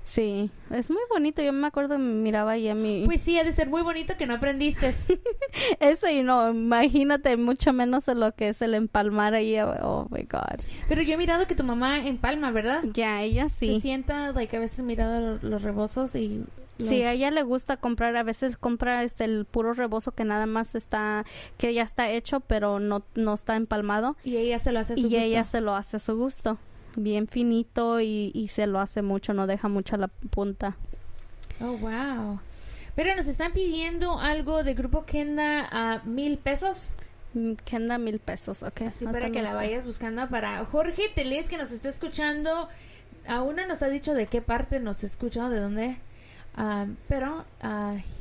J: Sí, es muy bonito. Yo me acuerdo, miraba ya
K: Pues sí, ha de ser muy bonito que no aprendiste.
J: Eso y no, imagínate mucho menos en lo que es el empalmar ahí. Oh my God.
K: Pero yo he mirado que tu mamá empalma, ¿verdad?
J: Ya, ella sí.
K: Se sienta, like, a veces he mirado los rebozos y...
J: Sí, a ella le gusta comprar, a veces compra el puro rebozo que nada más que ya está hecho, pero no está empalmado.
K: Y ella se lo hace a su gusto.
J: Y ella se lo hace a su gusto. Bien finito y se lo hace mucho, no deja mucho la punta.
K: Oh, wow. Pero nos están pidiendo algo de Grupo Kenda a 1,000 pesos.
J: Kenda 1,000 pesos, ok.
K: Así para que la vayas buscando para Jorge Teles, que nos está escuchando. Aún no nos ha dicho de qué parte nos escucha o de dónde. Pero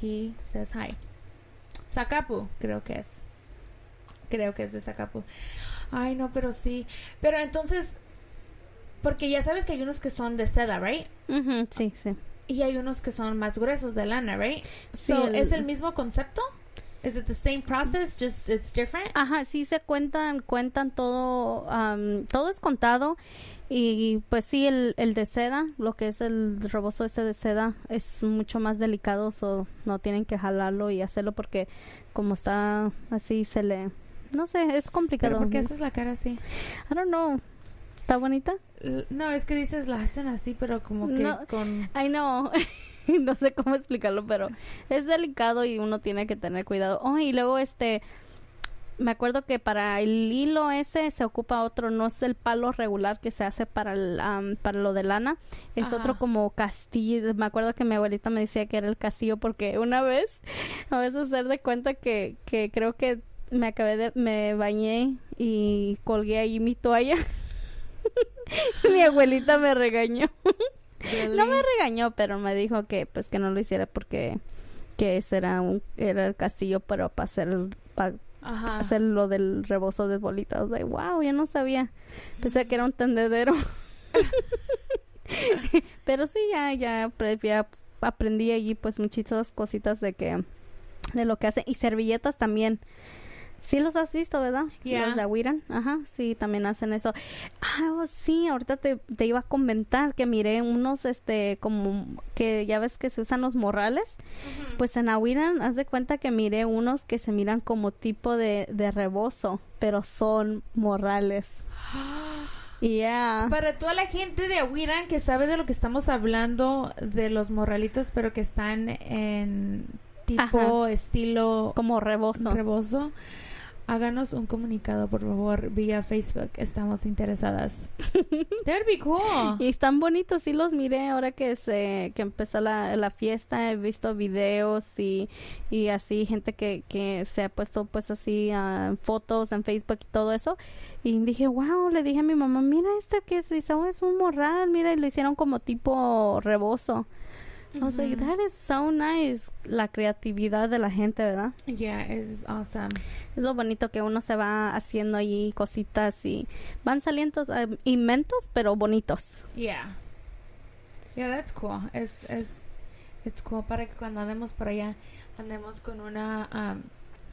K: he says hi. Zacapu, creo que es. Creo que es de Zacapu. Ay, no, pero sí. Pero entonces... Porque ya sabes que hay unos que son de seda, right?
J: Sí.
K: Y hay unos que son más gruesos de lana, right?
J: Sí,
K: So, ¿es el mismo concepto? Is it the same process, just it's different?
J: Ajá, sí se cuentan todo, todo es contado. Y pues sí, el de seda, lo que es el rebozo ese de seda, es mucho más delicado, no tienen que jalarlo y hacerlo porque como está así no sé, es complicado.
K: ¿Pero por qué haces la cara así?
J: I don't know. ¿Está bonita?
K: No, es que dices la hacen así, pero como que con...
J: I know. No sé cómo explicarlo, pero es delicado y uno tiene que tener cuidado. Oh, y luego me acuerdo que para el hilo ese se ocupa otro, no es el palo regular que se hace para lo de lana, es otro como castillo. Me acuerdo que mi abuelita me decía que era el castillo porque una vez, a veces hacer de cuenta que creo que me bañé y colgué ahí mi toalla. Mi abuelita me regañó.
K: Really?
J: No me regañó, pero me dijo que pues que no lo hiciera porque que ese era el castillo pero para hacer lo del rebozo de bolitas. Like, wow, yo no sabía. Pensé que era un tendedero. Pero sí, ya aprendí allí pues muchísimas cositas de lo que hacen. Y servilletas también. Sí los has visto, ¿verdad?
K: Yeah.
J: Los de Awiran. Ajá, sí, también hacen eso. Sí, ahorita te iba a comentar que miré unos, como que ya ves que se usan los morrales. Pues en Awiran, haz de cuenta que miré unos que se miran como tipo de rebozo, pero son morrales. Yeah.
K: Para toda la gente de Awiran que sabe de lo que estamos hablando, de los morralitos, pero que están en tipo, estilo...
J: como rebozo.
K: Háganos un comunicado, por favor, vía Facebook. Estamos interesadas. That'd be cool.
J: Y están bonitos, sí los miré ahora que empezó la fiesta. He visto videos y así gente que se ha puesto pues así fotos en Facebook y todo eso. Y dije, wow, le dije a mi mamá, mira que es un morral, mira, y lo hicieron como tipo rebozo. I was like, that is so nice. La creatividad de la gente, ¿verdad?
K: Yeah, it's awesome.
J: Es lo bonito que uno se va haciendo ahí cositas y van saliendo inventos, pero bonitos.
K: Yeah. Yeah, that's cool. It's cool para que cuando andemos por allá, andemos con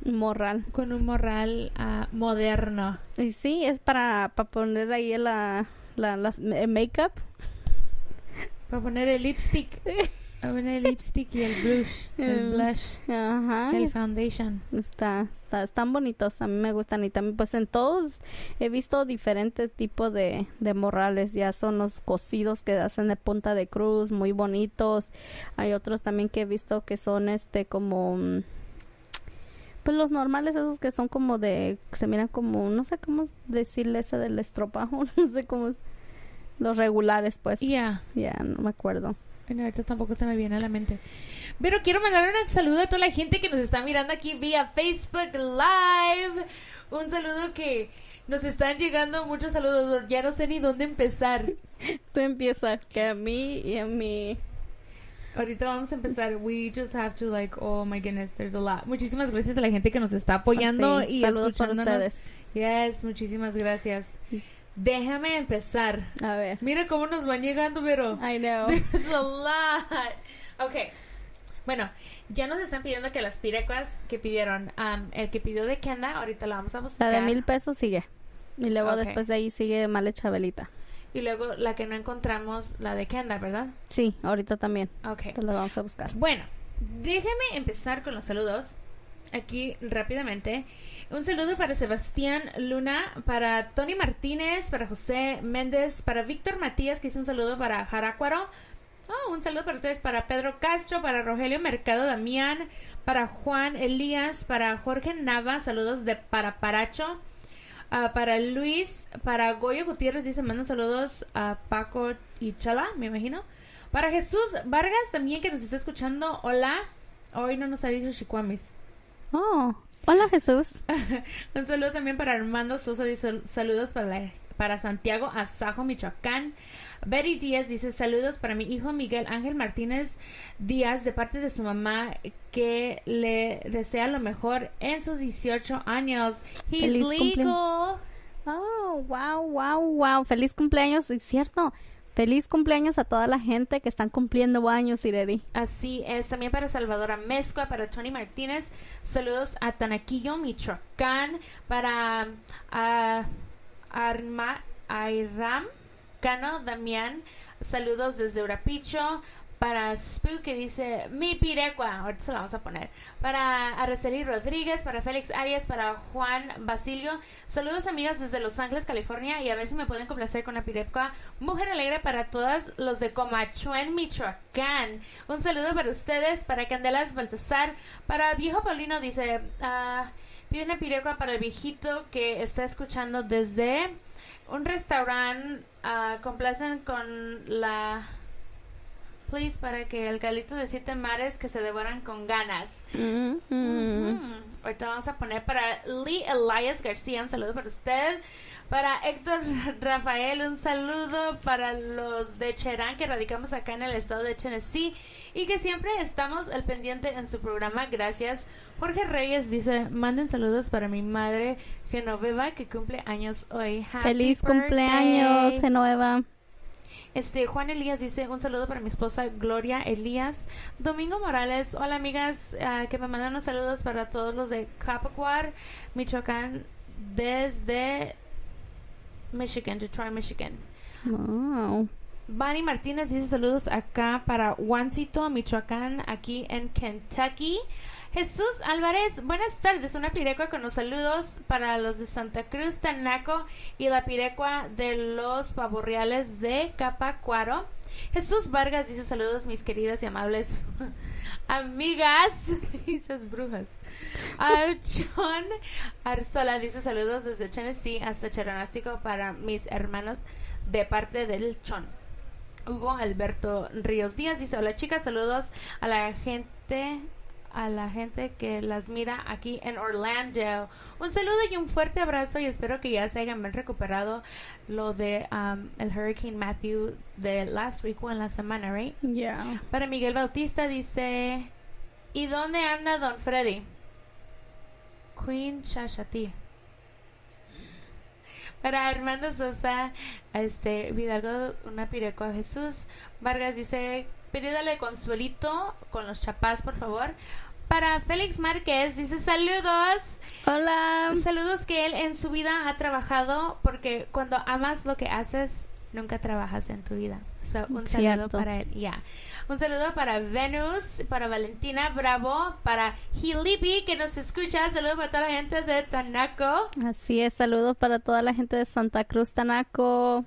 J: morral.
K: Con un morral moderno.
J: Y sí, es para poner ahí el make-up.
K: Para poner el lipstick. A poner el lipstick y el blush,
J: ajá,
K: el foundation.
J: Están bonitos, a mí me gustan. Y también pues en todos he visto diferentes tipos de morrales. Ya son los cosidos que hacen de punta de cruz, muy bonitos. Hay otros también que he visto que son como pues los normales, esos que son como se miran como, no sé cómo decirle ese del estropajo, no sé cómo, los regulares pues.
K: Ya,
J: no me acuerdo.
K: Bueno, ahorita tampoco se me viene a la mente. Pero quiero mandar un saludo a toda la gente que nos está mirando aquí vía Facebook Live. Un saludo que nos están llegando muchos saludos. Ya no sé ni dónde empezar.
J: Tú empiezas, que a mí y a mí.
K: Ahorita vamos a empezar. We just have to oh my goodness, there's a lot. Muchísimas gracias a la gente que nos está apoyando y
J: saludos para
K: escuchándonos.
J: ustedes.
K: Yes, muchísimas gracias. Déjame empezar.
J: A ver.
K: Mira cómo nos van llegando, pero...
J: I know.
K: There's a lot. Okay. Bueno, ya nos están pidiendo que las pirecuas que pidieron, el que pidió de Kenda, ahorita la vamos a buscar.
J: La de $1,000 sigue. Y luego
K: Okay.
J: después de ahí sigue Male Chabelita.
K: Y luego la que no encontramos, la de Kenda, ¿verdad?
J: Sí, ahorita también.
K: Okay.
J: Te la vamos a buscar.
K: Bueno, déjeme empezar con los saludos. Aquí rápidamente. Un saludo para Sebastián Luna, para Tony Martínez, para José Méndez, para Víctor Matías, que hizo un saludo para Jarácuaro. Un saludo para ustedes, para Pedro Castro, para Rogelio Mercado Damián, para Juan Elías, para Jorge Nava, saludos para Paracho, para Luis, para Goyo Gutiérrez, dice, manda saludos a Paco y Chala, me imagino. Para Jesús Vargas también, que nos está escuchando, hola. Hoy no nos ha dicho Chicuamis.
J: Hola Jesús.
K: Un saludo también para Armando Sosa, dice saludos para Santiago Azajo, Michoacán. Betty Díaz dice saludos para mi hijo Miguel Ángel Martínez Díaz de parte de su mamá, que le desea lo mejor en sus 18 años. He's
J: Feliz
K: legal.
J: Wow. Feliz cumpleaños, es cierto. Feliz cumpleaños a toda la gente que están cumpliendo años, Ireri.
K: Así es, también para Salvador Amezcua, para Tony Martínez, saludos a Tanaquillo, Michoacán, para Airam Cano Damián, saludos desde Urapicho, para Spook, que dice mi pirecua, ahorita se la vamos a poner, para Araceli Rodríguez, para Félix Arias, para Juan Basilio, saludos amigas desde Los Ángeles, California, y a ver si me pueden complacer con la pirecua Mujer Alegre para todos los de Comachuen, Michoacán. Un saludo para ustedes, para Candelas Baltasar, para Viejo Paulino, dice, pide una pirecua para el viejito que está escuchando desde un restaurante, complacen con la please, para que el galito de 7 mares que se devoran con ganas. Ahorita vamos a poner para Lee Elias García, un saludo para usted. Para Héctor Rafael, un saludo para los de Cherán que radicamos acá en el estado de Tennessee y que siempre estamos al pendiente en su programa. Gracias. Jorge Reyes dice, manden saludos para mi madre Genoveva que cumple años hoy. Happy
J: Feliz
K: birthday.
J: cumpleaños, Genoveva.
K: Juan Elías dice, un saludo para mi esposa Gloria Elías. Domingo Morales, hola amigas, que me mandan unos saludos para todos los de Capacuar, Michoacán, desde Michigan, Detroit, Michigan.
J: Wow.
K: Bunny Martínez dice saludos acá para Juancito, Michoacán, aquí en Kentucky. Jesús Álvarez, buenas tardes, una pirecua con los saludos para los de Santa Cruz, Tanaco y la pirecua de los pavorreales de Capacuaro. Jesús Vargas dice saludos mis queridas y amables amigas, dices brujas. John Arzola dice saludos desde Tennessee hasta Cheranástico para mis hermanos de parte del Chon. Hugo Alberto Ríos Díaz dice hola chicas, saludos a la gente que las mira aquí en Orlando. Un saludo y un fuerte abrazo y espero que ya se hayan bien recuperado lo de el Hurricane Matthew de last week o en la semana, right?
J: Yeah.
K: Para Miguel Bautista dice, ¿y dónde anda Don Freddy? Queen Shashati. Para Armando Sosa, Vidalgo, una pirecua a Jesús. Vargas dice, pedídale consuelito con los chapás, por favor. Para Félix Márquez, dice saludos.
J: Hola.
K: Saludos que él en su vida ha trabajado, porque cuando amas lo que haces, nunca trabajas en tu vida. So, un saludo para él. Yeah. Un saludo para Venus, para Valentina Bravo, para Hilibi que nos escucha. Saludos para toda la gente de Tanaco.
J: Así es, saludos para toda la gente de Santa Cruz, Tanaco.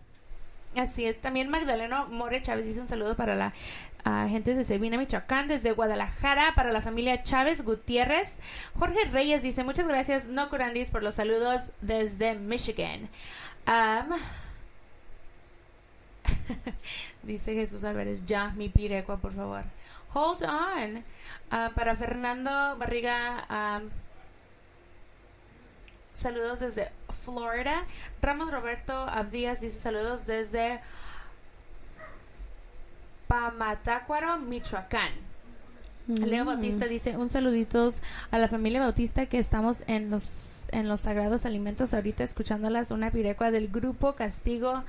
K: Así es, también Magdaleno More Chávez dice un saludo para la gente de Sabina, Michoacán, desde Guadalajara, para la familia Chávez Gutiérrez. Jorge Reyes dice, muchas gracias, no curandis, por los saludos desde Michigan. Dice Jesús Álvarez, ya, mi pirecua, por favor. Hold on. Para Fernando Barriga, saludos desde Florida. Ramos Roberto Abdías dice saludos desde Pamatácuaro, Michoacán. Leo Bautista dice un saluditos a la familia Bautista que estamos en los sagrados alimentos ahorita escuchándolas, una pirecua del grupo Castigo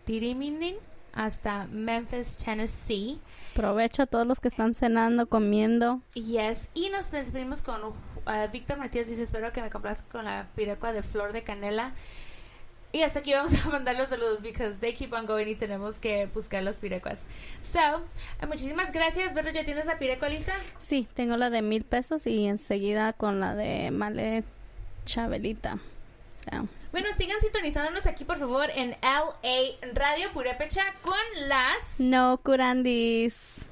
K: Tiriminin hasta Memphis, Tennessee.
J: Provecho a todos los que están cenando, comiendo.
K: Yes, y nos despedimos con Víctor Matías dice, espero que me complazca con la pirecua de Flor de Canela. Y hasta aquí vamos a mandar los saludos because they keep on going y tenemos que buscar los pirecuas. So, muchísimas gracias. Berro, ¿ya tienes la pirecua lista?
J: Sí, tengo la de $1,000 y enseguida con la de Male Chabelita. So.
K: Bueno, sigan sintonizándonos aquí, por favor, en LA Radio Purépecha con las...
J: No curandis.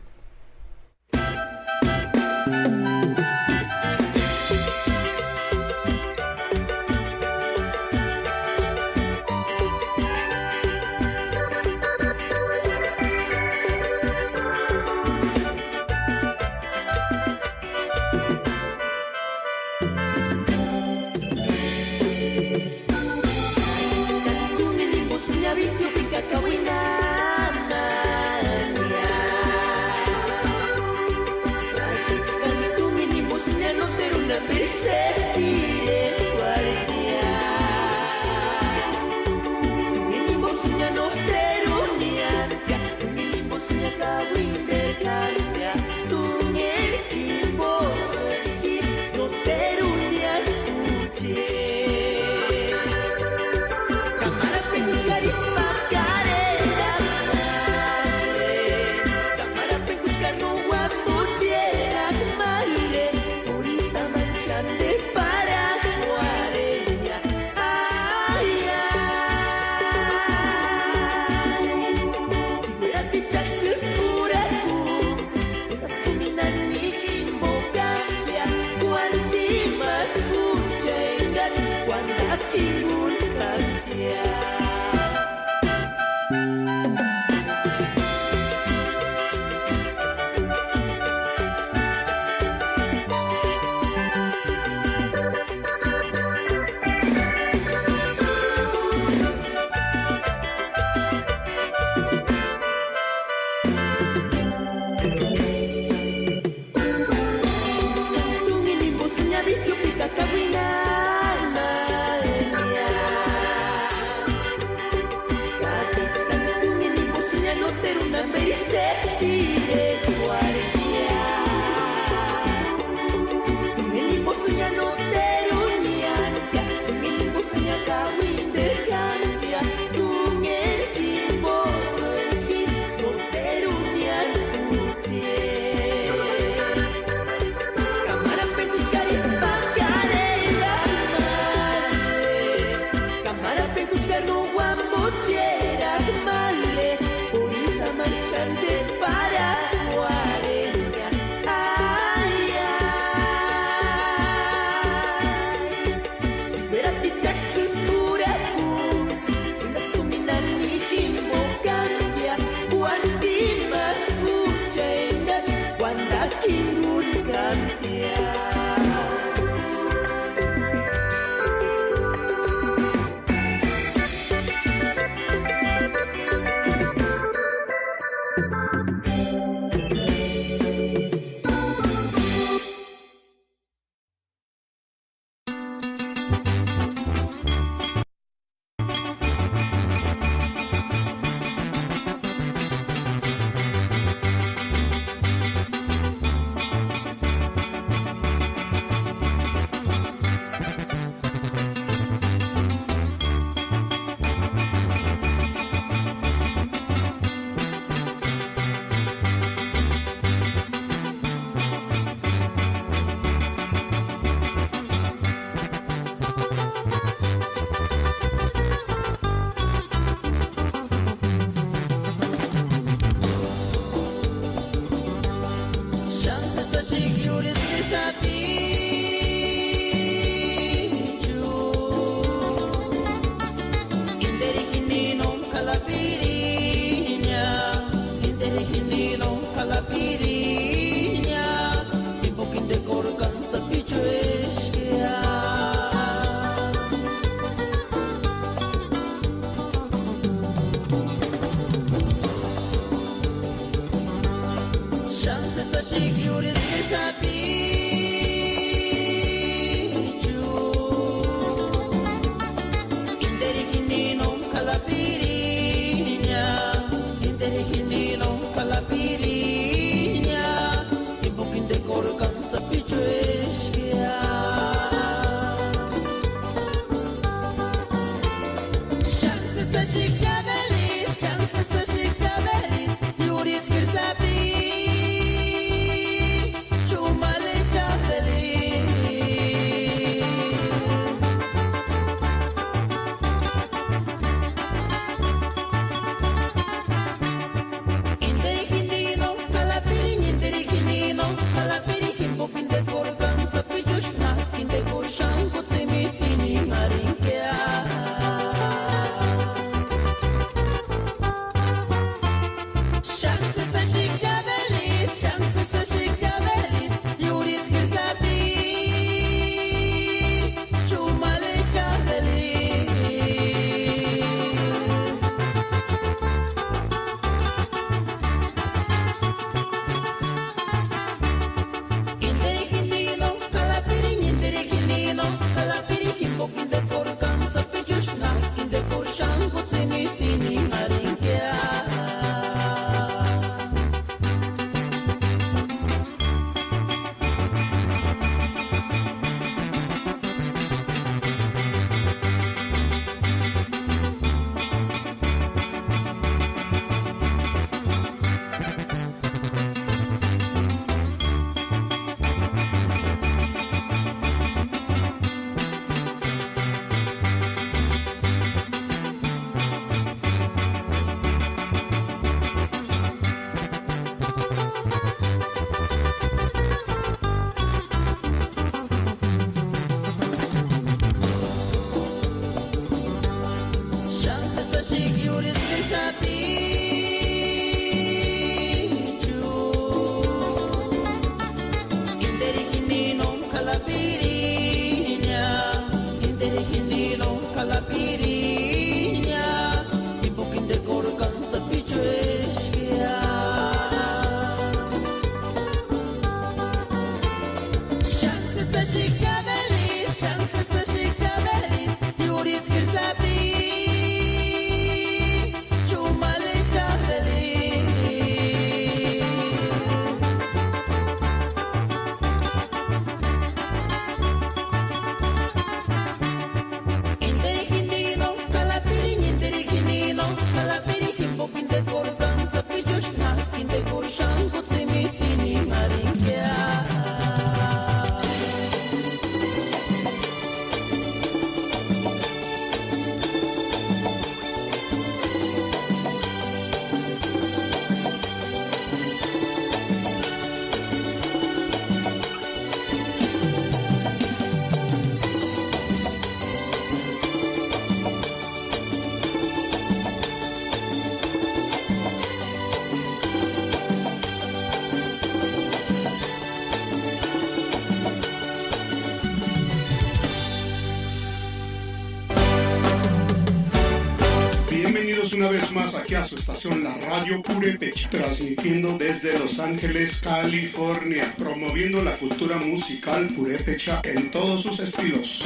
A: Una vez más aquí a su estación La Radio Purépecha, transmitiendo desde Los Ángeles, California, promoviendo la cultura musical purépecha en todos sus estilos.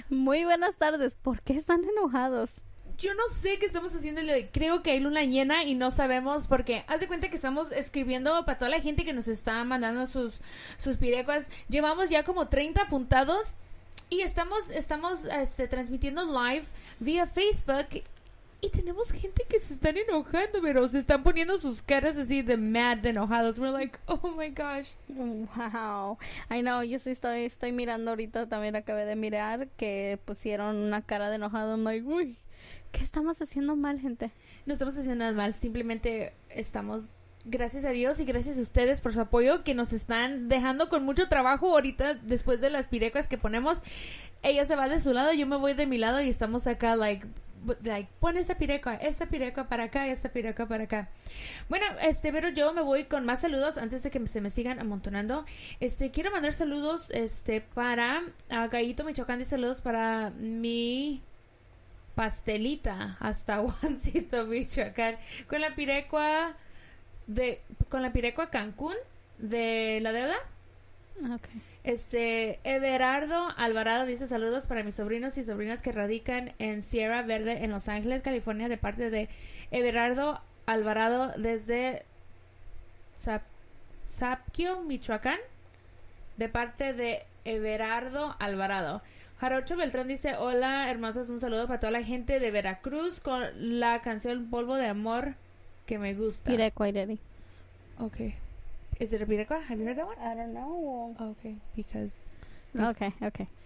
J: Muy buenas tardes, ¿por qué están enojados?
K: Yo no sé qué estamos haciendo, creo que hay luna llena y no sabemos porque haz de cuenta que estamos escribiendo para toda la gente que nos está mandando sus pirecuas. Llevamos ya como 30 apuntados. Y estamos transmitiendo live vía Facebook y tenemos gente que se están enojando, pero se están poniendo sus caras así de mad, de enojados. We're like, oh my gosh.
J: Wow. I know, yo sí estoy mirando ahorita, también acabé de mirar que pusieron una cara de enojado. I'm like, uy, ¿qué estamos haciendo mal, gente?
K: No estamos haciendo nada mal, simplemente estamos... Gracias a Dios y gracias a ustedes por su apoyo que nos están dejando con mucho trabajo ahorita después de las pirecas que ponemos. Ella se va de su lado, yo me voy de mi lado y estamos acá like pon esta pireca para acá, esta pireca para acá. Bueno, pero yo me voy con más saludos antes de que se me sigan amontonando. Quiero mandar saludos para Gallito Michoacán y saludos para mi pastelita hasta Juancito Michoacán con la pirecua con la Pirecua Cancún de la deuda.
J: Okay.
K: Everardo Alvarado dice saludos para mis sobrinos y sobrinas que radican en Sierra Verde en Los Ángeles, California, de parte de Everardo Alvarado desde Zapquio, Michoacán, de parte de Everardo Alvarado. Jarocho Beltrán dice hola hermosos, un saludo para toda la gente de Veracruz con la canción Polvo de Amor que me gusta.
J: Pirecua, Ireri.
K: Okay. Is it a Pirecua? Have you heard that one?
J: I don't know.
K: Okay, because...
J: Okay,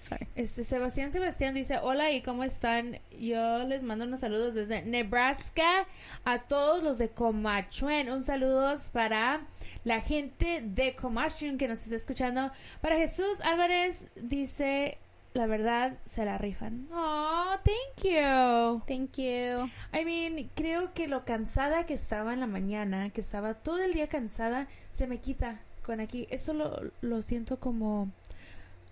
J: sorry.
K: Sebastián dice, hola, ¿y cómo están? Yo les mando unos saludos desde Nebraska a todos los de Comachuen. Un saludo para la gente de Comachuen que nos está escuchando. Para Jesús Álvarez dice... La verdad, se la rifan. Oh, thank you.
J: Thank you.
K: I mean, creo que lo cansada que estaba en la mañana, que estaba todo el día cansada, se me quita con aquí. Eso lo siento como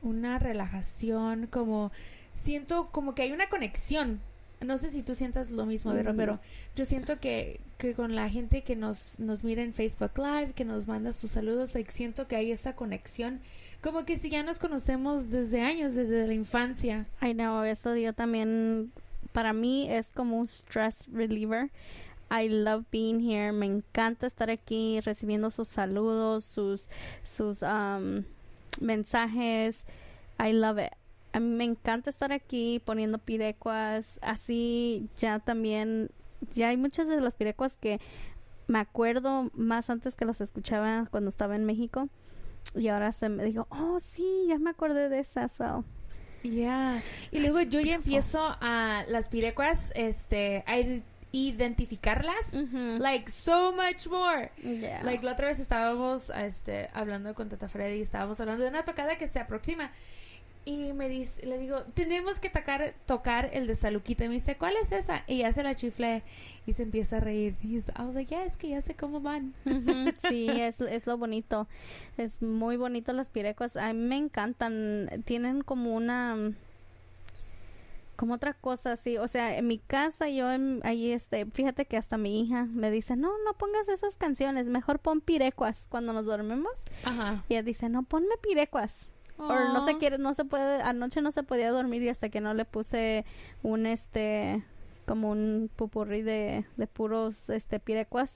K: una relajación, como... Siento como que hay una conexión. No sé si tú sientas lo mismo, Vero, pero yo siento que con la gente que nos mira en Facebook Live, que nos manda sus saludos, siento que hay esa conexión. Como que si ya nos conocemos desde años, desde la infancia.
J: I know, esto yo también, para mí es como un stress reliever. I love being here. Me encanta estar aquí recibiendo sus saludos, sus mensajes. I love it. A mí me encanta estar aquí poniendo pirecuas. Así ya también, ya hay muchas de las pirecuas que me acuerdo más antes que las escuchaba cuando estaba en México. Y ahora se me dijo, oh, sí, ya me acordé de esas. So.
K: Yeah. Y luego yo ya empiezo a las pirecuas, a identificarlas. Like, so much more.
J: Yeah.
K: Like, la otra vez estábamos, hablando con Tata Freddy, estábamos hablando de una tocada que se aproxima. Y le digo, tenemos que tocar el de Saluquita. Y me dice, ¿cuál es esa? Y ya se la chiflé y se empieza a reír. Y I was like, yeah, es que ya sé cómo van.
J: Sí, es lo bonito. Es muy bonito las pirecuas. A mí me encantan. Tienen como como otra cosa así. O sea, en mi casa ahí fíjate que hasta mi hija me dice, no pongas esas canciones, mejor pon pirecuas cuando nos dormimos.
K: Ajá.
J: Y ella dice, no, ponme pirecuas. O no se puede, anoche no se podía dormir y hasta que no le puse como un pupurrí de puros pirecuas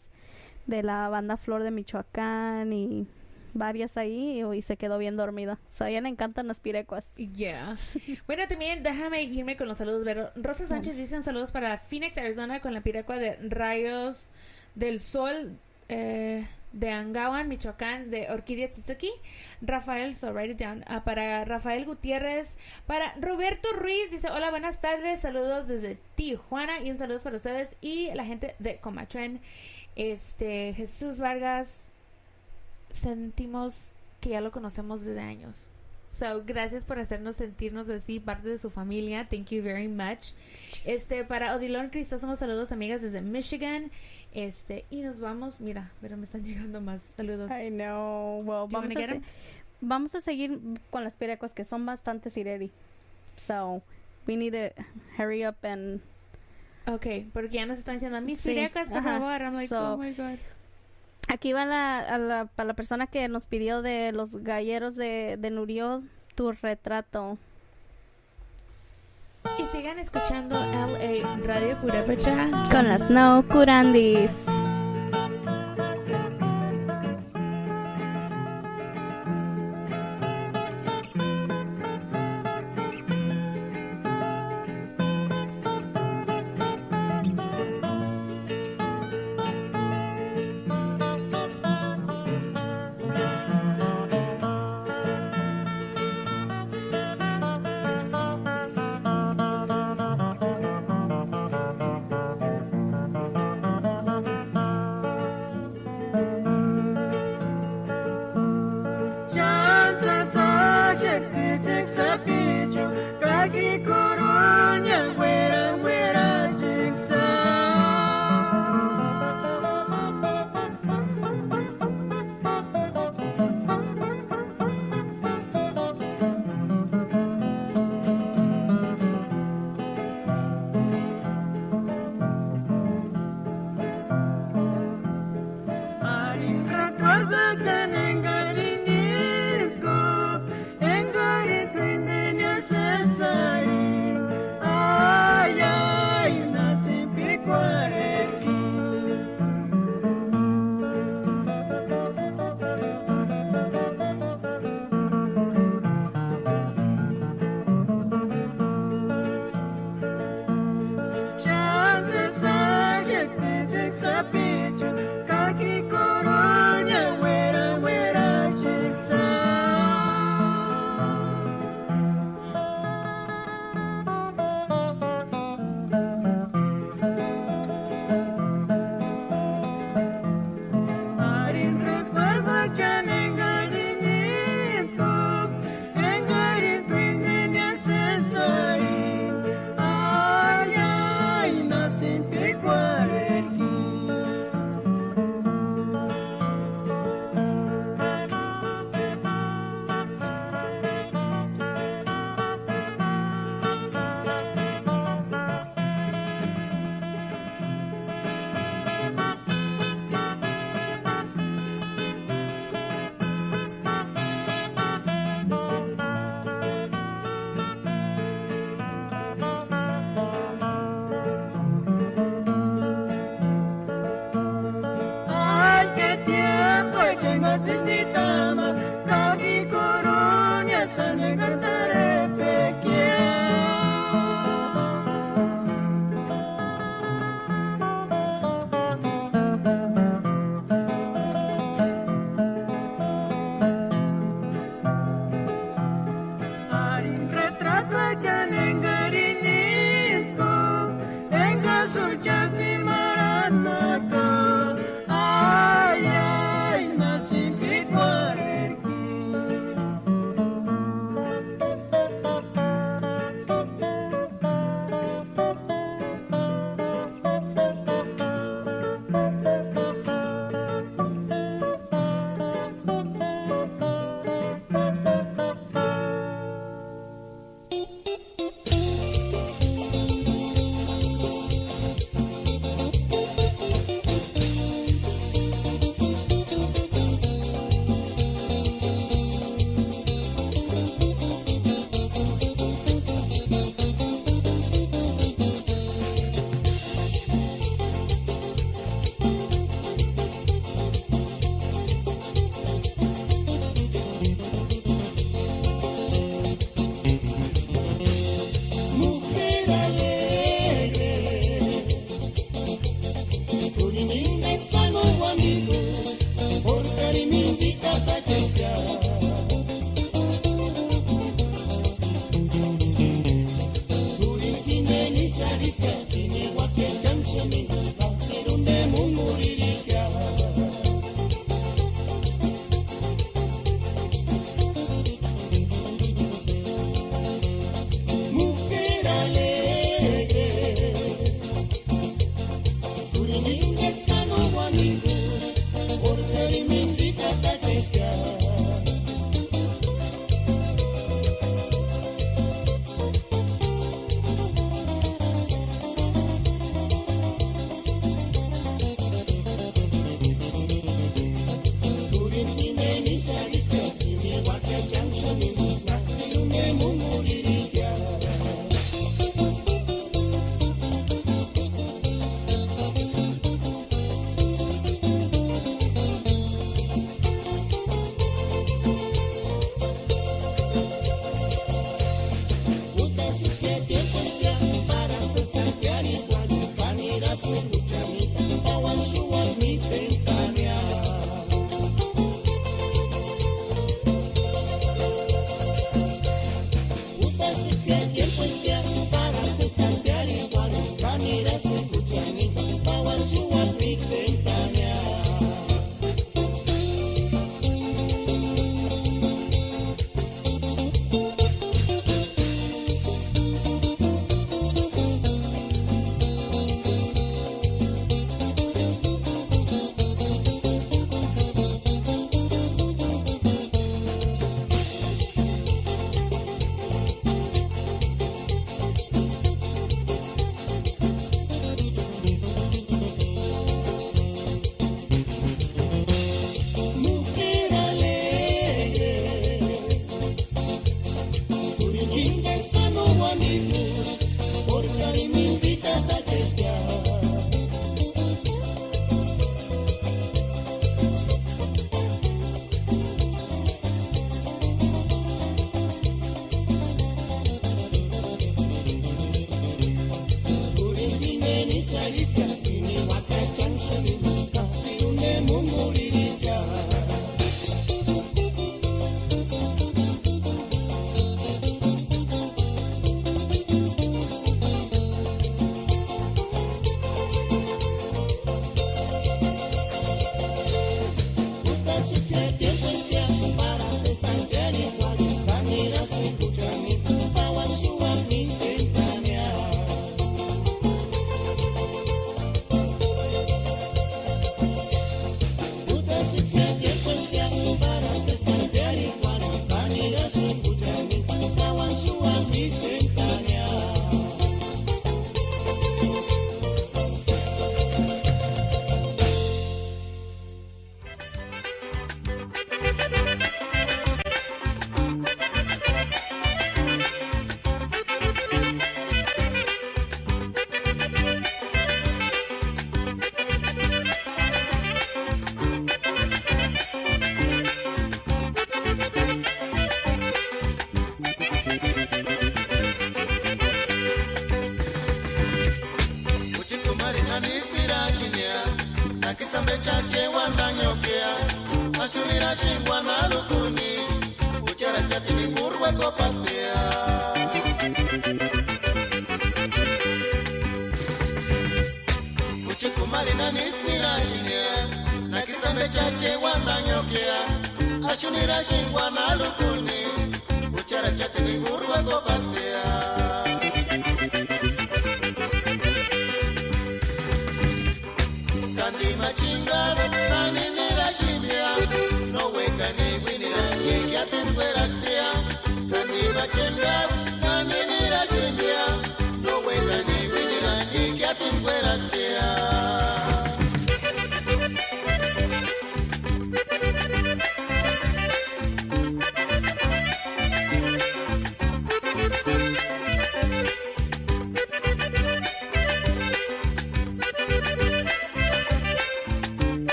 J: de la banda Flor de Michoacán y varias ahí y se quedó bien dormida. O sea, a ella le encantan las pirecuas.
K: Yeah. Bueno, también déjame irme con los saludos. Pero Rosa Sánchez dice saludos para Phoenix, Arizona con la pirecua de Rayos del Sol de Angawan, Michoacán, de Orquídea Tsuzuki. Rafael, so write it down. Para Rafael Gutiérrez, para Roberto Ruiz, dice hola, buenas tardes, saludos desde Tijuana y un saludo para ustedes y la gente de Comachuen. Jesús Vargas, sentimos que ya lo conocemos desde años. So, gracias por hacernos sentirnos así parte de su familia. Thank you very much. Para Odilon Cristóstomo, saludos amigas desde Michigan. Y nos vamos, mira, pero me están llegando más saludos.
J: I know. Well, vamos a seguir con las pirecuas que son bastante sireri. So, we need to hurry up and...
K: Okay, porque ya nos están diciendo mis pirecuas, por favor. I'm like, oh my God.
J: Aquí va para la persona que nos pidió de los galleros de Nurio, tu retrato.
K: Y sigan escuchando LA Radio Purépecha
J: con las No Curandis.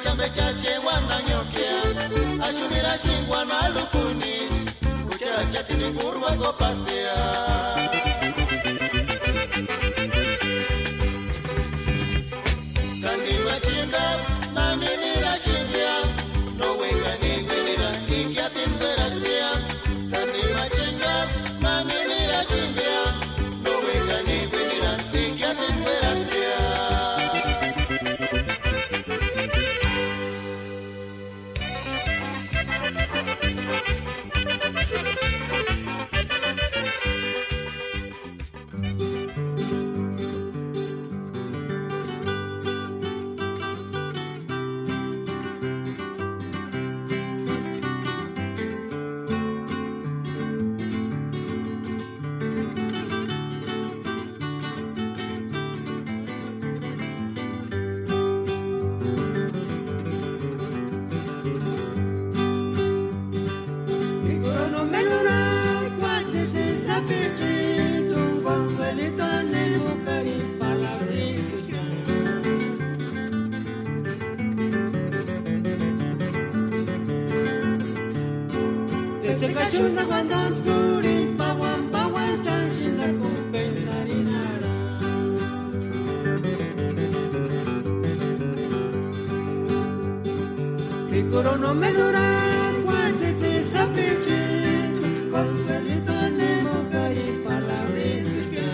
B: chambe chache wandanyokia ashunira shingwana lukunis uchara chatini kurwa kopastea kandi machinda nanini la shimbia no wenga ni gwinira ikiatin berastia kandi machinda nanini la shimbia no wenga ni gwinira ikiatin berastia.
E: Chunda cuando oscuri, bawan, chanshinda compensarinara. Licoro no me dura, guanchete sapichito, consuelito nemo cari palabras que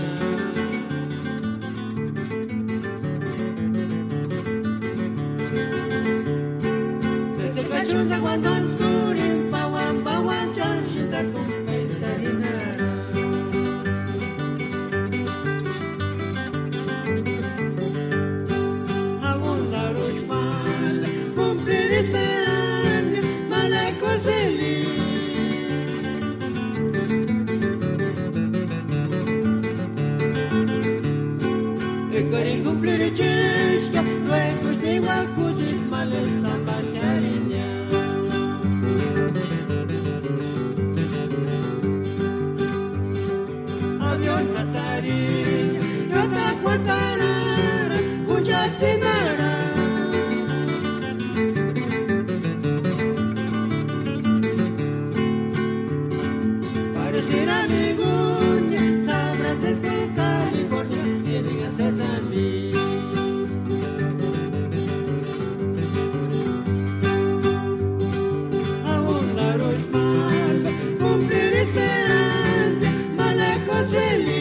E: desde que chunda cuando oscuri, bawan, chanshinda compensarinara. Abundar os mal, cumplir esperando, malecos feliz. E cari cumplir chisca, luego de guacujit, males sambas cariña. Natariña, no te acuerdarás, Cuyatimara. Parecerá mi guña, sabrás escuchar y borrar, y digas es a mí. Abundar es mal, cumplir esperanza, malecos feliz.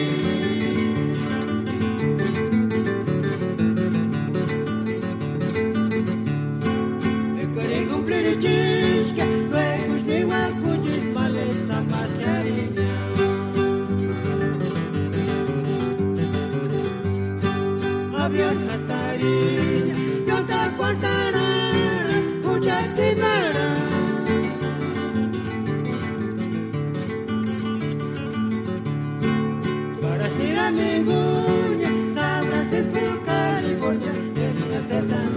E: Chisca, luego de guacujit, males sambas cariña. Avión natariña, yo te acordaré, Cuyatimara. Para girar mi guña, sabrás explicar y poner en una cesantía.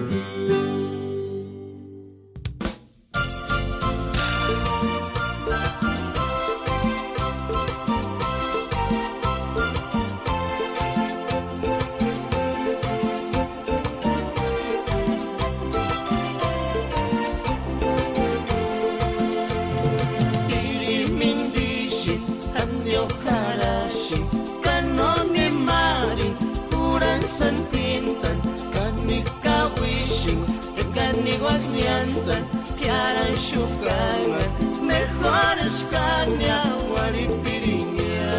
E: Que harán shukangan, mejores caña, guaripiriña.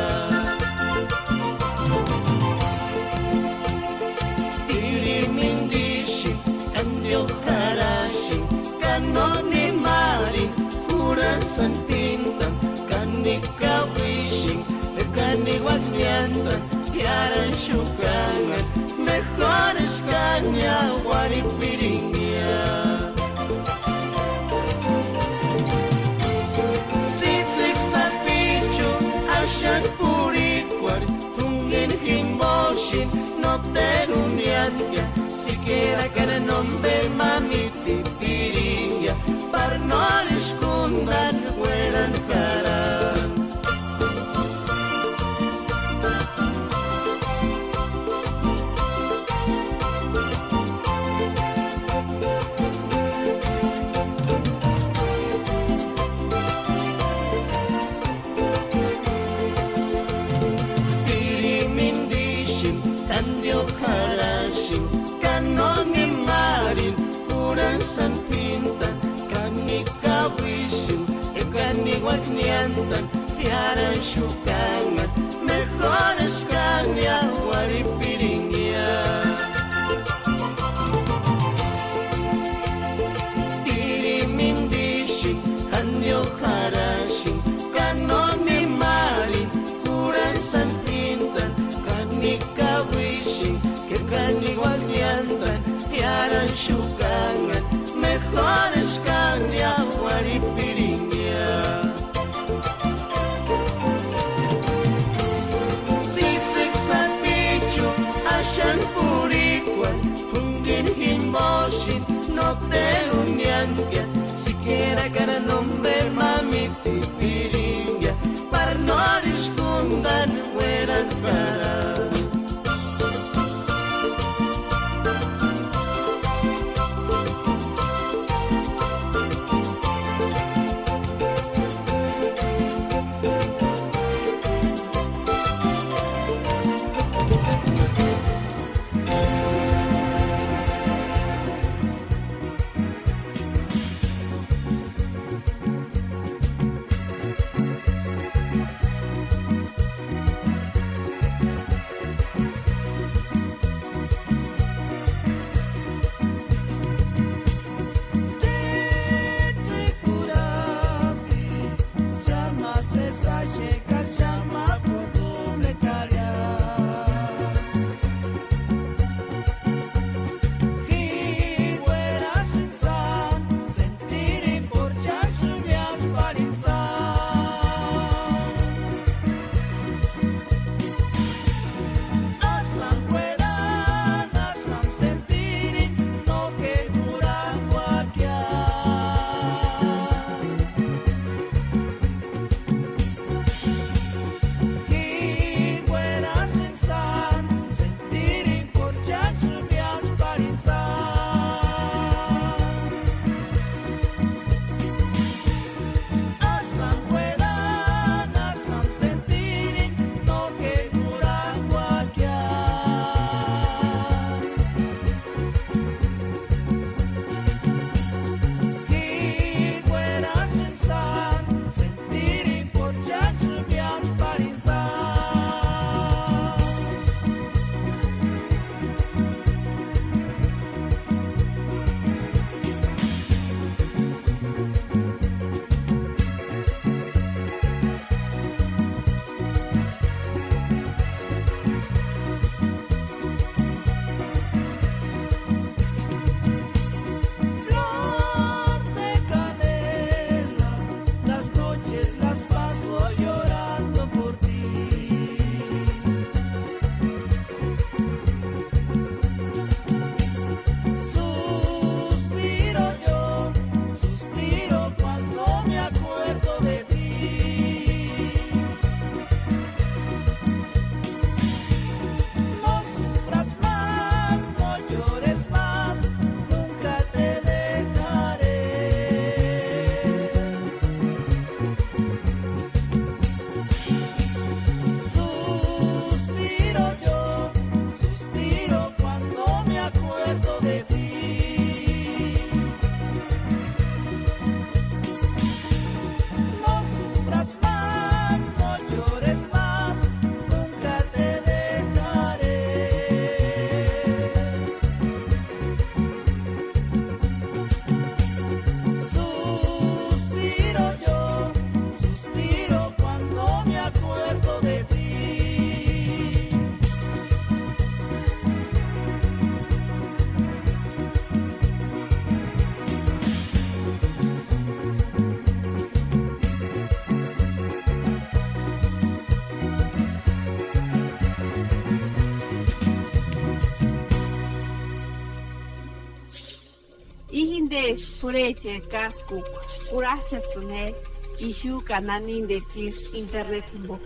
E: Tirimindishi, andio harashi, kanoni marin, juran san pintan, kanika wishing, kani guagniantan, que harán shukangan, mejores caña, guaripiriña. Shan purikwar, tungin himboshin, no teruniatka, siquiera que el nombre mamiti piringa, parnores kundan, hueran jaran.
D: wagniantan tiaran shukangan mejores kanya waripiringya tirimindishin kanyo karashin kanoni marin kuran santintan kanikawishin que kaniguagniantan tiaran shukangan mejores kanya waripiringya sisik sa pichu asyan purikwan kungin himoshin no te uniangya siquiera cara nombre mamiti piringya para no riskundan weran cara
G: Ihindes pureche kaskuk kurachasune ishuka nanin de kish internet bo.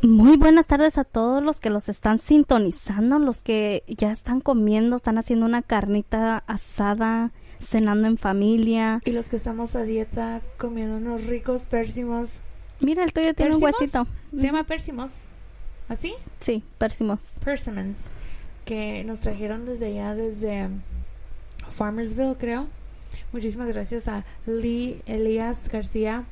J: Muy buenas tardes a todos los que los están sintonizando, los que ya están comiendo, están haciendo una carnita asada, cenando en familia.
K: Y los que estamos a dieta comiendo unos ricos pérsimos.
J: Mira, el tuyo tiene un huesito.
K: Se llama pérsimos. ¿Así?
J: Sí, pérsimos.
K: Persimmons. Que nos trajeron desde allá, desde Farmersville, creo. Muchísimas gracias a Lee Elías García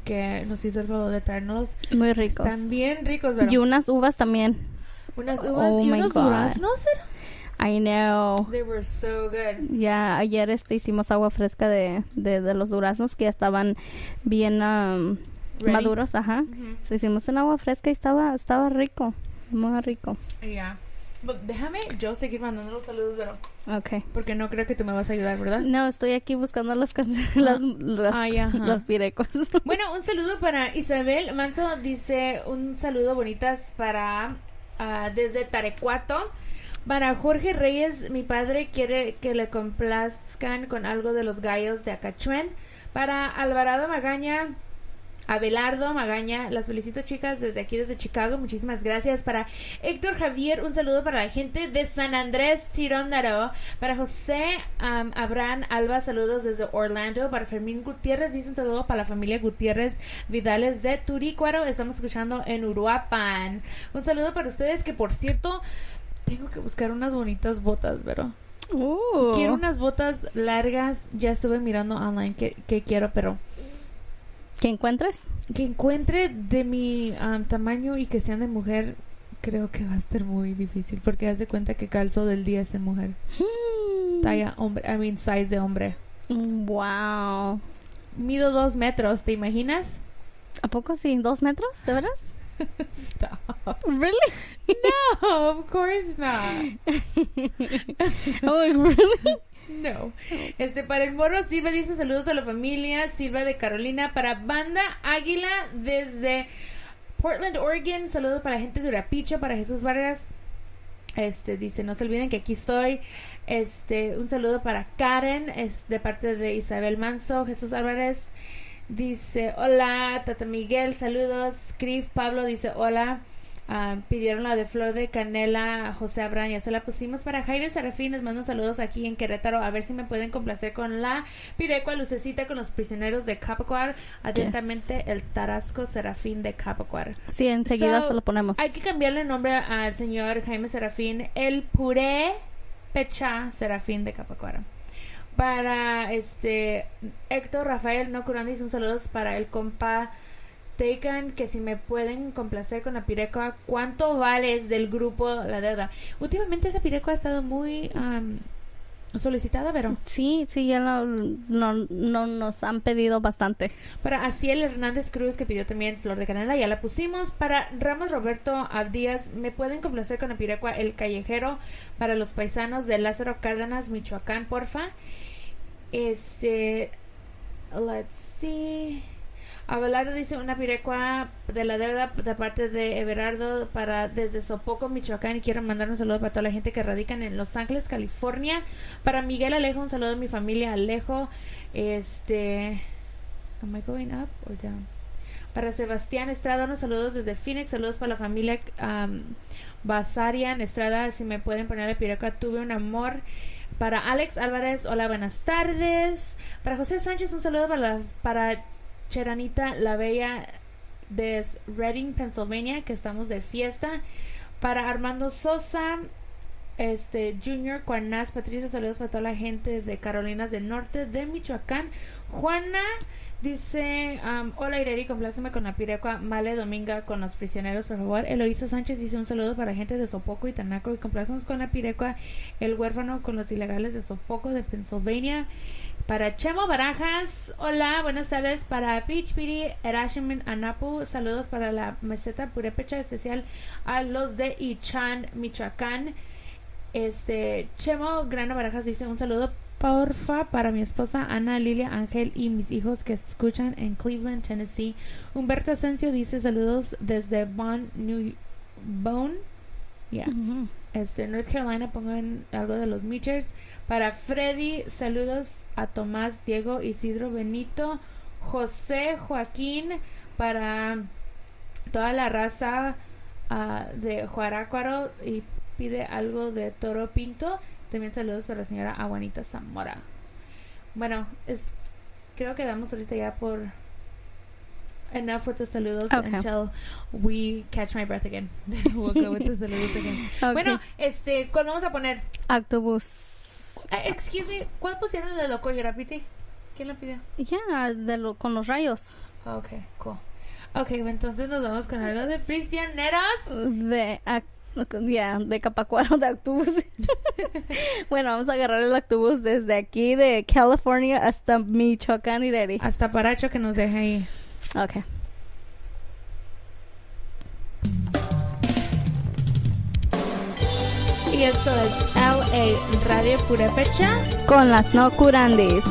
K: que nos hizo el favor de traernos.
J: Muy ricos.
K: Están bien ricos, ¿verdad?
J: Y unas uvas también.
K: Unas uvas y unos duraznos, ¿era?
J: I know.
K: They were so good.
J: Ya ayer hicimos agua fresca de los duraznos que ya estaban bien maduros, ajá. So, hicimos un agua fresca y estaba rico, muy rico.
K: Yeah. Déjame yo seguir mandando los saludos, pero
J: okay,
K: porque no creo que tú me vas a ayudar, ¿verdad?
J: No, estoy aquí buscando las pirecos.
K: Bueno, un saludo para Isabel Manso, dice un saludo bonitas para desde Tarecuato. Para Jorge Reyes, mi padre quiere que le complazcan con algo de los gallos de Acachuén. Para Alvarado Magaña, Abelardo Magaña, las felicito, chicas, desde aquí, desde Chicago, muchísimas gracias. Para Héctor Javier, un saludo para la gente de San Andrés, Ciróndaro. Para José Abraham Alba, saludos desde Orlando. Para Fermín Gutiérrez, dice un saludo para la familia Gutiérrez Vidales de Turícuaro, estamos escuchando en Uruapan. Un saludo para ustedes, que por cierto, tengo que buscar unas bonitas botas, pero quiero unas botas largas, ya estuve mirando online que quiero, pero
J: ¿que encuentres?
K: Que encuentre de mi tamaño y que sean de mujer, creo que va a estar muy difícil, porque haz de cuenta que calzo del 10 en mujer. Talla hombre, size de hombre.
J: Wow.
K: Mido 2 metros, ¿te imaginas?
J: ¿A poco sí? ¿2 metros? ¿De veras?
K: Stop.
J: Really?
K: No, of course not.
J: Oh, really?
K: No. Para el Morro Silva dice saludos a la familia Silva de Carolina. Para Banda Águila desde Portland, Oregon, saludos para la gente de Urapicho. Para Jesús Vargas, dice, no se olviden que aquí estoy. Un saludo para Karen, de parte de Isabel Manso. Jesús Álvarez dice hola. Tata Miguel, saludos. Crif Pablo dice hola. Pidieron la de flor de canela a José Abraham, ya se la pusimos. Para Jaime Serafín, les mando saludos aquí en Querétaro, a ver si me pueden complacer con la pirecua Lucecita con los prisioneros de Capacuar. Atentamente, el Tarasco Serafín de Capacuar.
J: Sí, enseguida se lo ponemos.
K: Hay que cambiarle el nombre al señor Jaime Serafín, el Puré Pecha Serafín de Capacuar. Para Héctor Rafael Nocurandis, un saludo para el compa Taken, que si me pueden complacer con la pirecua. ¿Cuánto vales del grupo La Deuda? Últimamente esa pirecua ha estado muy solicitada, pero
J: sí, ya nos han pedido bastante.
K: Para Asiel Hernández Cruz, que pidió también flor de canela, ya la pusimos. Para Ramos Roberto Abdías, me pueden complacer con la pirecua El Callejero para los paisanos de Lázaro Cárdenas, Michoacán, porfa. Let's see. Abelardo dice una pirecua de La Deuda de parte de Everardo para desde Sopoco, Michoacán, y quiero mandar un saludo para toda la gente que radican en Los Ángeles, California. Para Miguel Alejo, un saludo a mi familia Alejo. Am I going up or down? Para Sebastián Estrada, unos saludos desde Phoenix, saludos para la familia Basarian Estrada, si me pueden poner la pirecua Tuve un amor. Para Alex Álvarez, hola, buenas tardes. Para José Sánchez, un saludo para Cheranita La Bella de Reading, Pennsylvania, que estamos de fiesta. Para Armando Sosa, Junior Cuarnaz Patricio, saludos para toda la gente de Carolinas del Norte, de Michoacán. Juana dice hola Ireri, compláceme con la pirecua Male Dominga con los prisioneros, por favor. Eloísa Sánchez dice un saludo para la gente de Sopoco y Tanaco, y complácenos con la pirecua El Huérfano con los ilegales de Sopoco, de Pennsylvania. Para Chemo Barajas, hola, buenas tardes. Para Peach Piri, Erashim Anapu, saludos para la meseta purépecha, especial a los de Ichan, Michoacán. Chemo Grano Barajas dice un saludo porfa para mi esposa Ana Lilia Ángel y mis hijos que escuchan en Cleveland, Tennessee. Humberto Asensio dice saludos desde North Carolina, pongan algo de los Mitchers. Para Freddy, saludos a Tomás, Diego, Isidro, Benito, José, Joaquín. Para toda la raza de Juarácuaro, y pide algo de Toro Pinto. También saludos para la señora Aguanita Zamora. Bueno, creo que damos ahorita ya por enough with the saludos until we catch my breath again. We'll go with the saludos again. Okay. Bueno, ¿cuál vamos a poner?
J: Octobús.
K: Excuse me, ¿cuál pusieron de Loco Yorapiti? ¿Quién lo pidió?
J: Ya, con los rayos.
K: Okay, cool. Okay, entonces nos vamos con algo de prisioneros.
J: De Capacuaro, de autobús. Bueno, vamos a agarrar el autobús desde aquí de California hasta Michoacán y Ready.
K: Hasta Paracho que nos deje ahí.
J: Okay.
K: Y esto es LA Radio Purépecha
J: con las no curandis.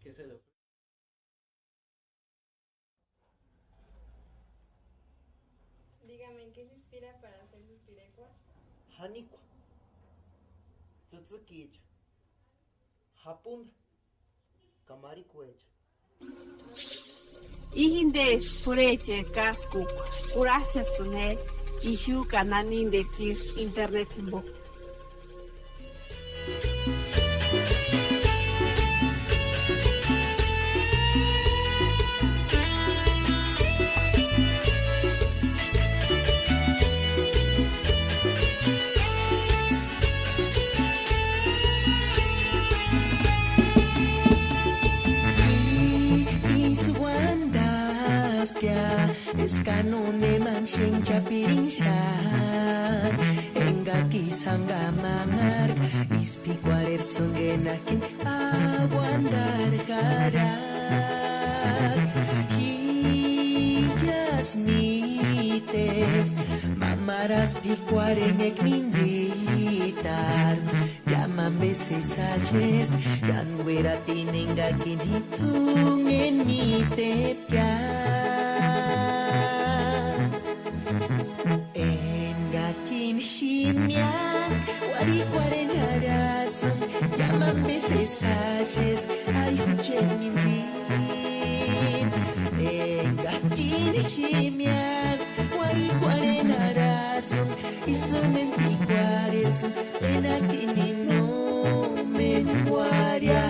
M: ¿Qué se lo?
N: Dígame, ¿en qué se inspira para hacer sus pirecuas?
M: Hanikwa, Tsutsukicha, Hapunda, Kamarikuecha.
G: Ihindes pureche kaskuk, kurachatsune, ishu kananin de kirs internet book.
D: Eskanone mansing chapiring siya Enga kisangga mangar Ispi kwarer sunggenakin awandar garak Hiyas mites Mamaras pikwarenek minzitar Yaman beses ayes Yan weratin enga kinitungen mi tepya Wari kwaren harasan Yaman beses ayes Ay huchet mintin Engakin himyan Wari kwaren harasan Isumen pikwaresan Enakin inomen warya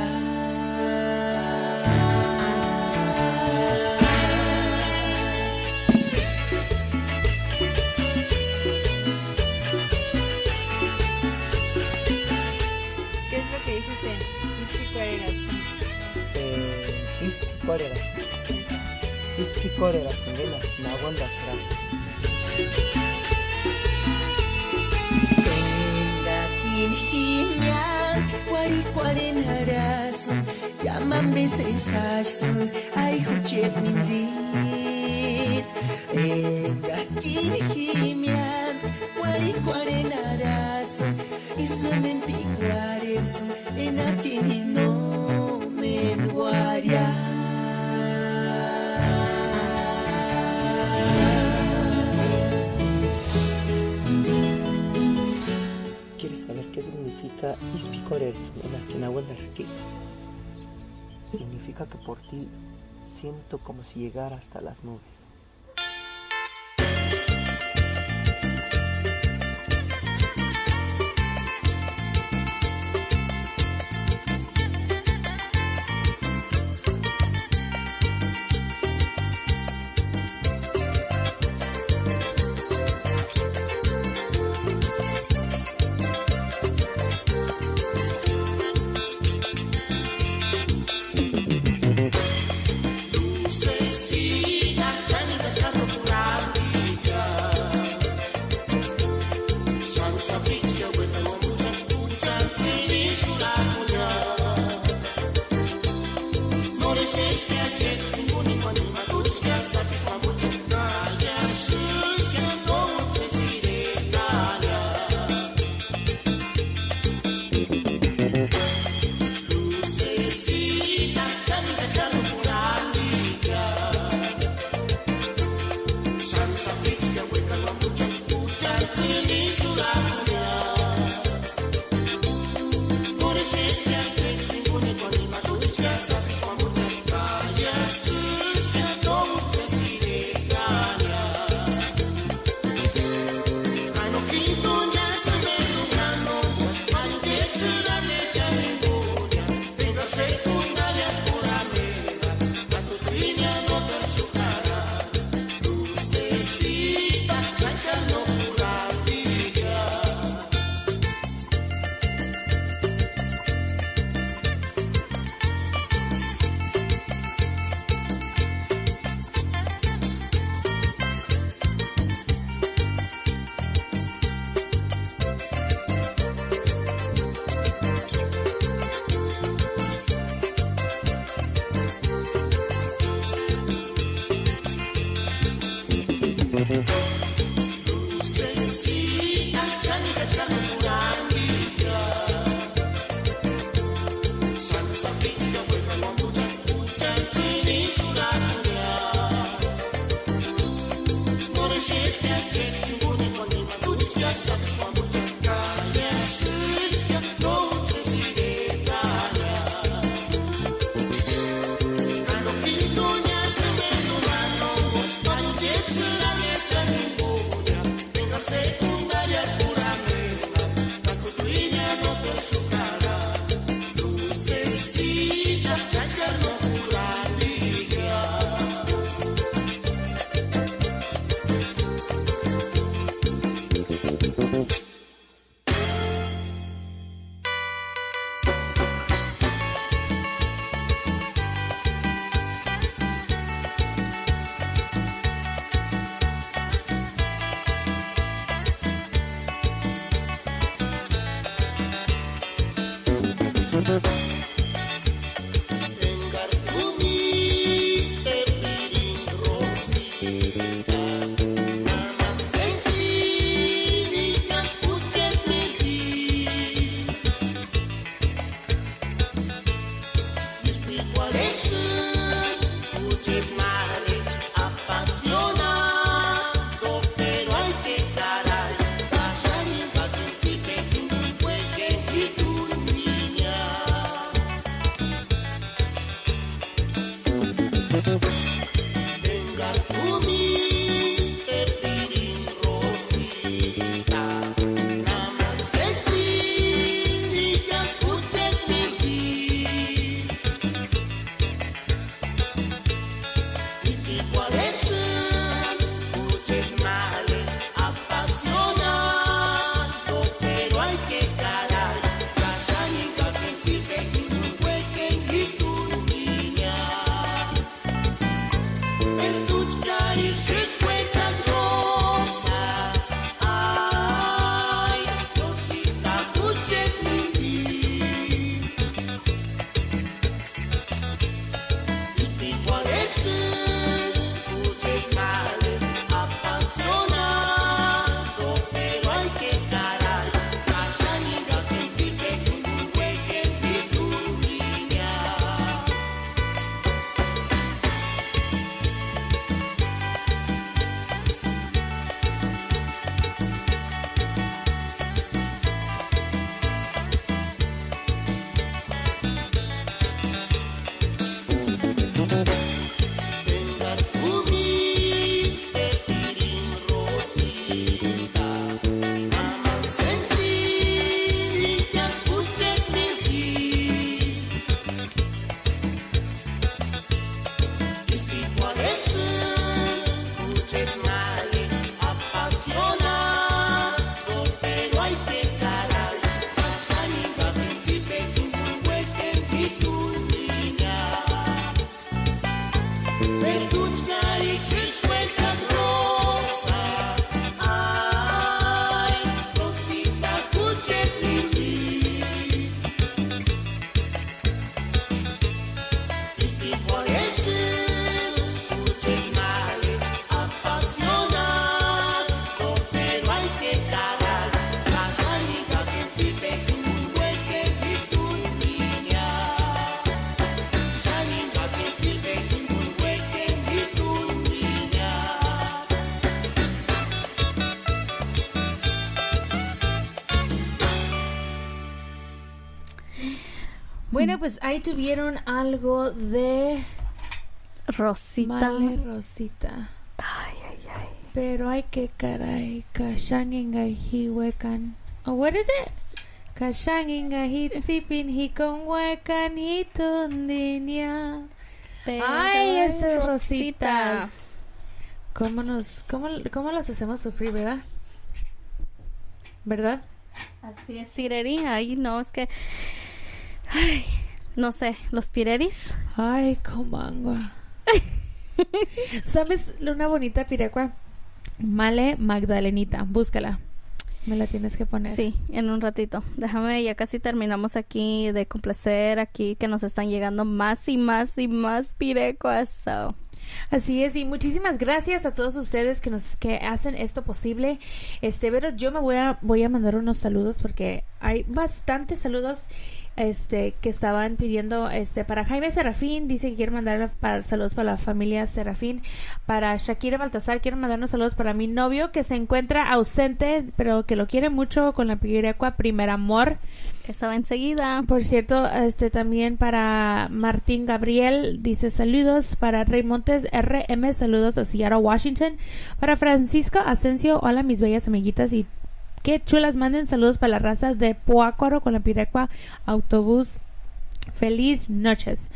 M: Ispikorera singena nawanda kra.
D: Engakin himyan wari kwaren harasan Yaman beses ayes Ay huchet minzit Engakin himyan wari kwaren harasan Isumen pikwaresan Enakin inomen warya
M: Ka ispikorers aquí. Significa que por ti siento como si llegara hasta las nubes.
K: Bueno, pues ahí tuvieron algo de
J: Rosita.
K: Male Rosita.
J: Ay.
K: Pero hay que caray, kashanginga hiwekan. Oh, what is it? Kashanginga hitsipin hikonwekan hitundinia. Ay, esas rositas. ¿Cómo las hacemos sufrir, verdad? ¿Verdad?
J: Así es, Sirería. Ay, no, es que... Ay, no sé, los pireris.
K: Ay, comangua. ¿Sabes una bonita pirecua? Male Magdalenita, búscala. Me la tienes que poner.
J: Sí, en un ratito. Déjame, ya casi terminamos aquí de complacer aquí que nos están llegando más y más y más pirecuas. So.
K: Así es, y muchísimas gracias a todos ustedes que hacen esto posible. Pero yo me voy a mandar unos saludos porque hay bastantes saludos que estaban pidiendo para Jaime Serafín. Dice que quiere mandar saludos para la familia Serafín. Para Shakira Baltasar quiero mandar unos saludos para mi novio que se encuentra ausente pero que lo quiere mucho, con la pirecua Primer Amor.
J: Eso va enseguida.
K: Por cierto, también para Martín Gabriel dice saludos. Para Rey Montes RM, saludos a Seattle, Washington. Para Francisco Asensio, hola mis bellas amiguitas y qué chulas, manden saludos para la raza de Poácuaro con la pirecua Autobús. Feliz noches.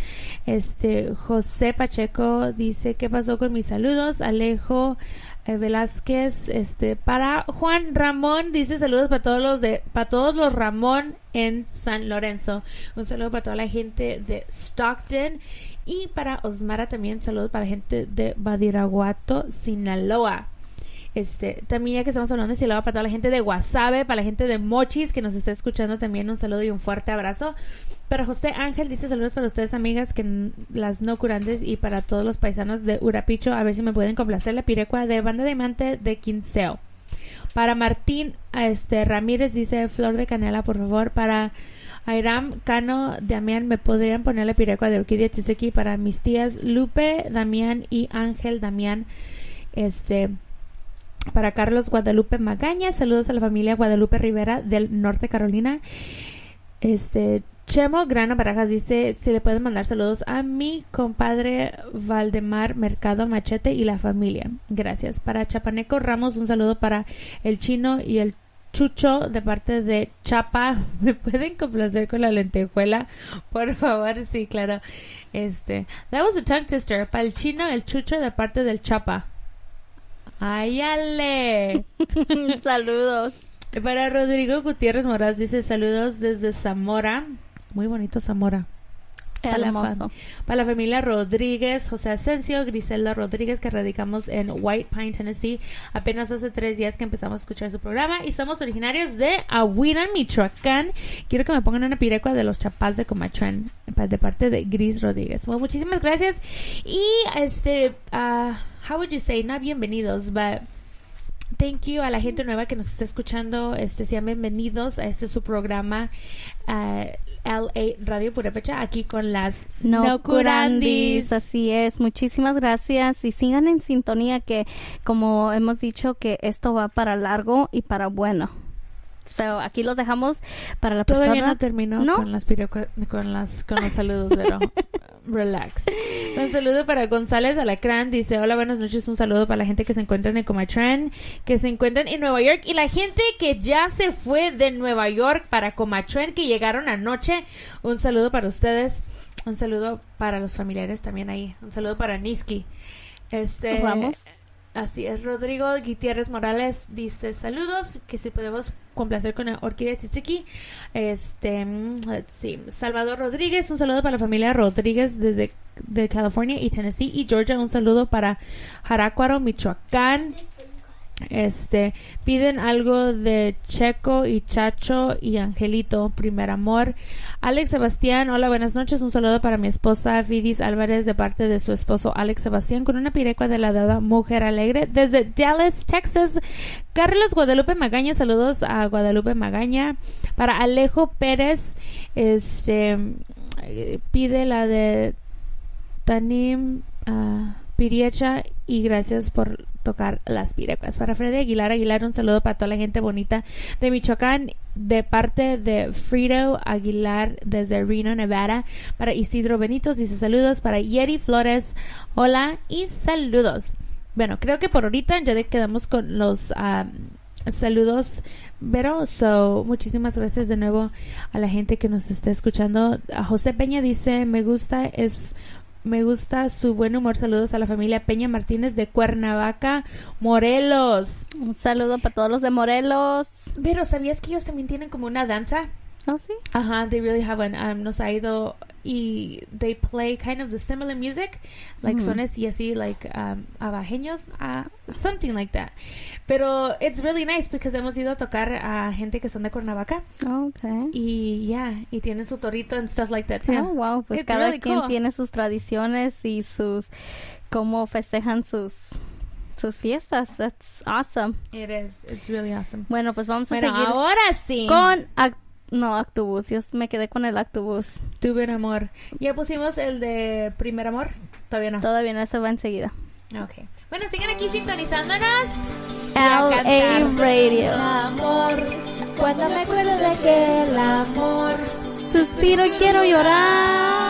K: José Pacheco dice ¿qué pasó con mis saludos? Alejo Velázquez, para Juan Ramón dice saludos para todos los Ramón en San Lorenzo. Un saludo para toda la gente de Stockton. Y para Osmara también saludos para la gente de Badiraguato, Sinaloa. También ya que estamos hablando de Sinaloa, para toda la gente de Guasave, para la gente de Mochis que nos está escuchando también un saludo y un fuerte abrazo. Para José Ángel dice saludos para ustedes amigas que las no curantes y para todos los paisanos de Urapicho, a ver si me pueden complacer la pirecua de Banda Diamante de Quinceo. Para Martín Ramírez dice flor de canela por favor. Para Airam Cano Damián, me podrían poner la pirecua de Orquídea Chiseki para mis tías Lupe Damián y Ángel Damián. Para Carlos Guadalupe Magaña, saludos a la familia Guadalupe Rivera del Norte Carolina. Chemo Grano Barajas dice si le pueden mandar saludos a mi compadre Valdemar Mercado Machete y la familia. Gracias. Para Chapaneco Ramos, un saludo para el Chino y el Chucho de parte de Chapa. ¿Me pueden complacer con la lentejuela? Por favor, sí, claro. That was a tongue twister. Para el Chino, el Chucho de parte del Chapa. ¡Ay, ale!
J: Saludos.
K: Para Rodrigo Gutiérrez Moraz dice saludos desde Zamora. Muy bonito Zamora.
J: Hermoso.
K: Para la familia Rodríguez, José Asensio, Griselda Rodríguez, que radicamos en White Pine, Tennessee. Apenas hace 3 días que empezamos a escuchar su programa y somos originarios de Ahuila, Michoacán. Quiero que me pongan una pirecua de los Chapás de Comachuan de parte de Gris Rodríguez. Bueno, muchísimas gracias. Y how would you say, not bienvenidos, but thank you a la gente nueva que nos está escuchando. Sean bienvenidos a su programa LA Radio Purépecha, aquí con las
J: No Curandis. Así es, muchísimas gracias y sigan en sintonía que como hemos dicho que esto va para largo y para bueno. So, aquí los dejamos para la persona.
K: Todavía no terminó con los saludos, pero relax. Un saludo para González Alacrán, dice hola, buenas noches, un saludo para la gente que se encuentra en Comachuan, que se encuentran en Nueva York y la gente que ya se fue de Nueva York para Comachuan, que llegaron anoche. Un saludo para ustedes, un saludo para los familiares también ahí, un saludo para Niski.
J: Vamos.
K: Así es, Rodrigo Gutiérrez Morales dice saludos, que si podemos complacer con la Orquídea Tzitziki. Sí, Salvador Rodríguez, un saludo para la familia Rodríguez de California y Tennessee y Georgia, un saludo para Jarácuaro, Michoacán. Piden algo de Checo y Chacho y Angelito, Primer Amor. Alex Sebastián, hola, buenas noches, un saludo para mi esposa Fidis Álvarez de parte de su esposo Alex Sebastián con una pirecua de la dada Mujer Alegre desde Dallas, Texas. Carlos Guadalupe Magaña, saludos a Guadalupe Magaña. Para Alejo Pérez, pide la de Tanim Piriecha y gracias por tocar las pirecuas. Para Freddy Aguilar, un saludo para toda la gente bonita de Michoacán, de parte de Frito Aguilar desde Reno, Nevada. Para Isidro Benitos dice saludos. Para Yeri Flores, hola y saludos. Bueno, creo que por ahorita ya quedamos con los saludos, pero muchísimas gracias de nuevo a la gente que nos está escuchando. A José Peña dice me gusta su buen humor. Saludos a la familia Peña Martínez de Cuernavaca, Morelos.
J: Un saludo para todos los de Morelos.
K: Pero ¿sabías que ellos también tienen como una danza?
J: Oh, sí.
K: Ajá, they really have one. Nos ha ido y they play kind of the similar music, like sones y así, like abajeños, something like that. Pero it's really nice because hemos ido a tocar a gente que son de Cuernavaca.
J: Okay.
K: Y y tienen su torito and stuff like that too.
J: Oh, wow. Pues
K: it's
J: cada
K: really
J: quien
K: cool.
J: tiene sus tradiciones y cómo festejan sus fiestas. That's awesome.
K: It is. It's really awesome.
J: Bueno, pues vamos a
K: Bueno,
J: seguir
K: ahora sí.
J: con Actubus. Yo me quedé con el Actubus.
K: Tu buen amor. ¿Ya pusimos el de Primer Amor? Todavía no.
J: Todavía no, eso va enseguida.
K: Ok. Bueno, sigan aquí sintonizándonos.
J: LA Radio.
K: Amor, cuando me acuerdo de aquel amor,
J: suspiro y quiero llorar.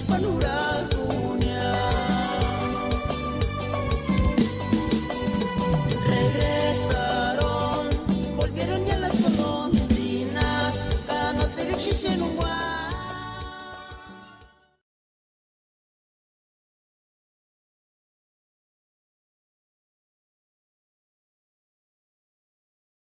B: Panura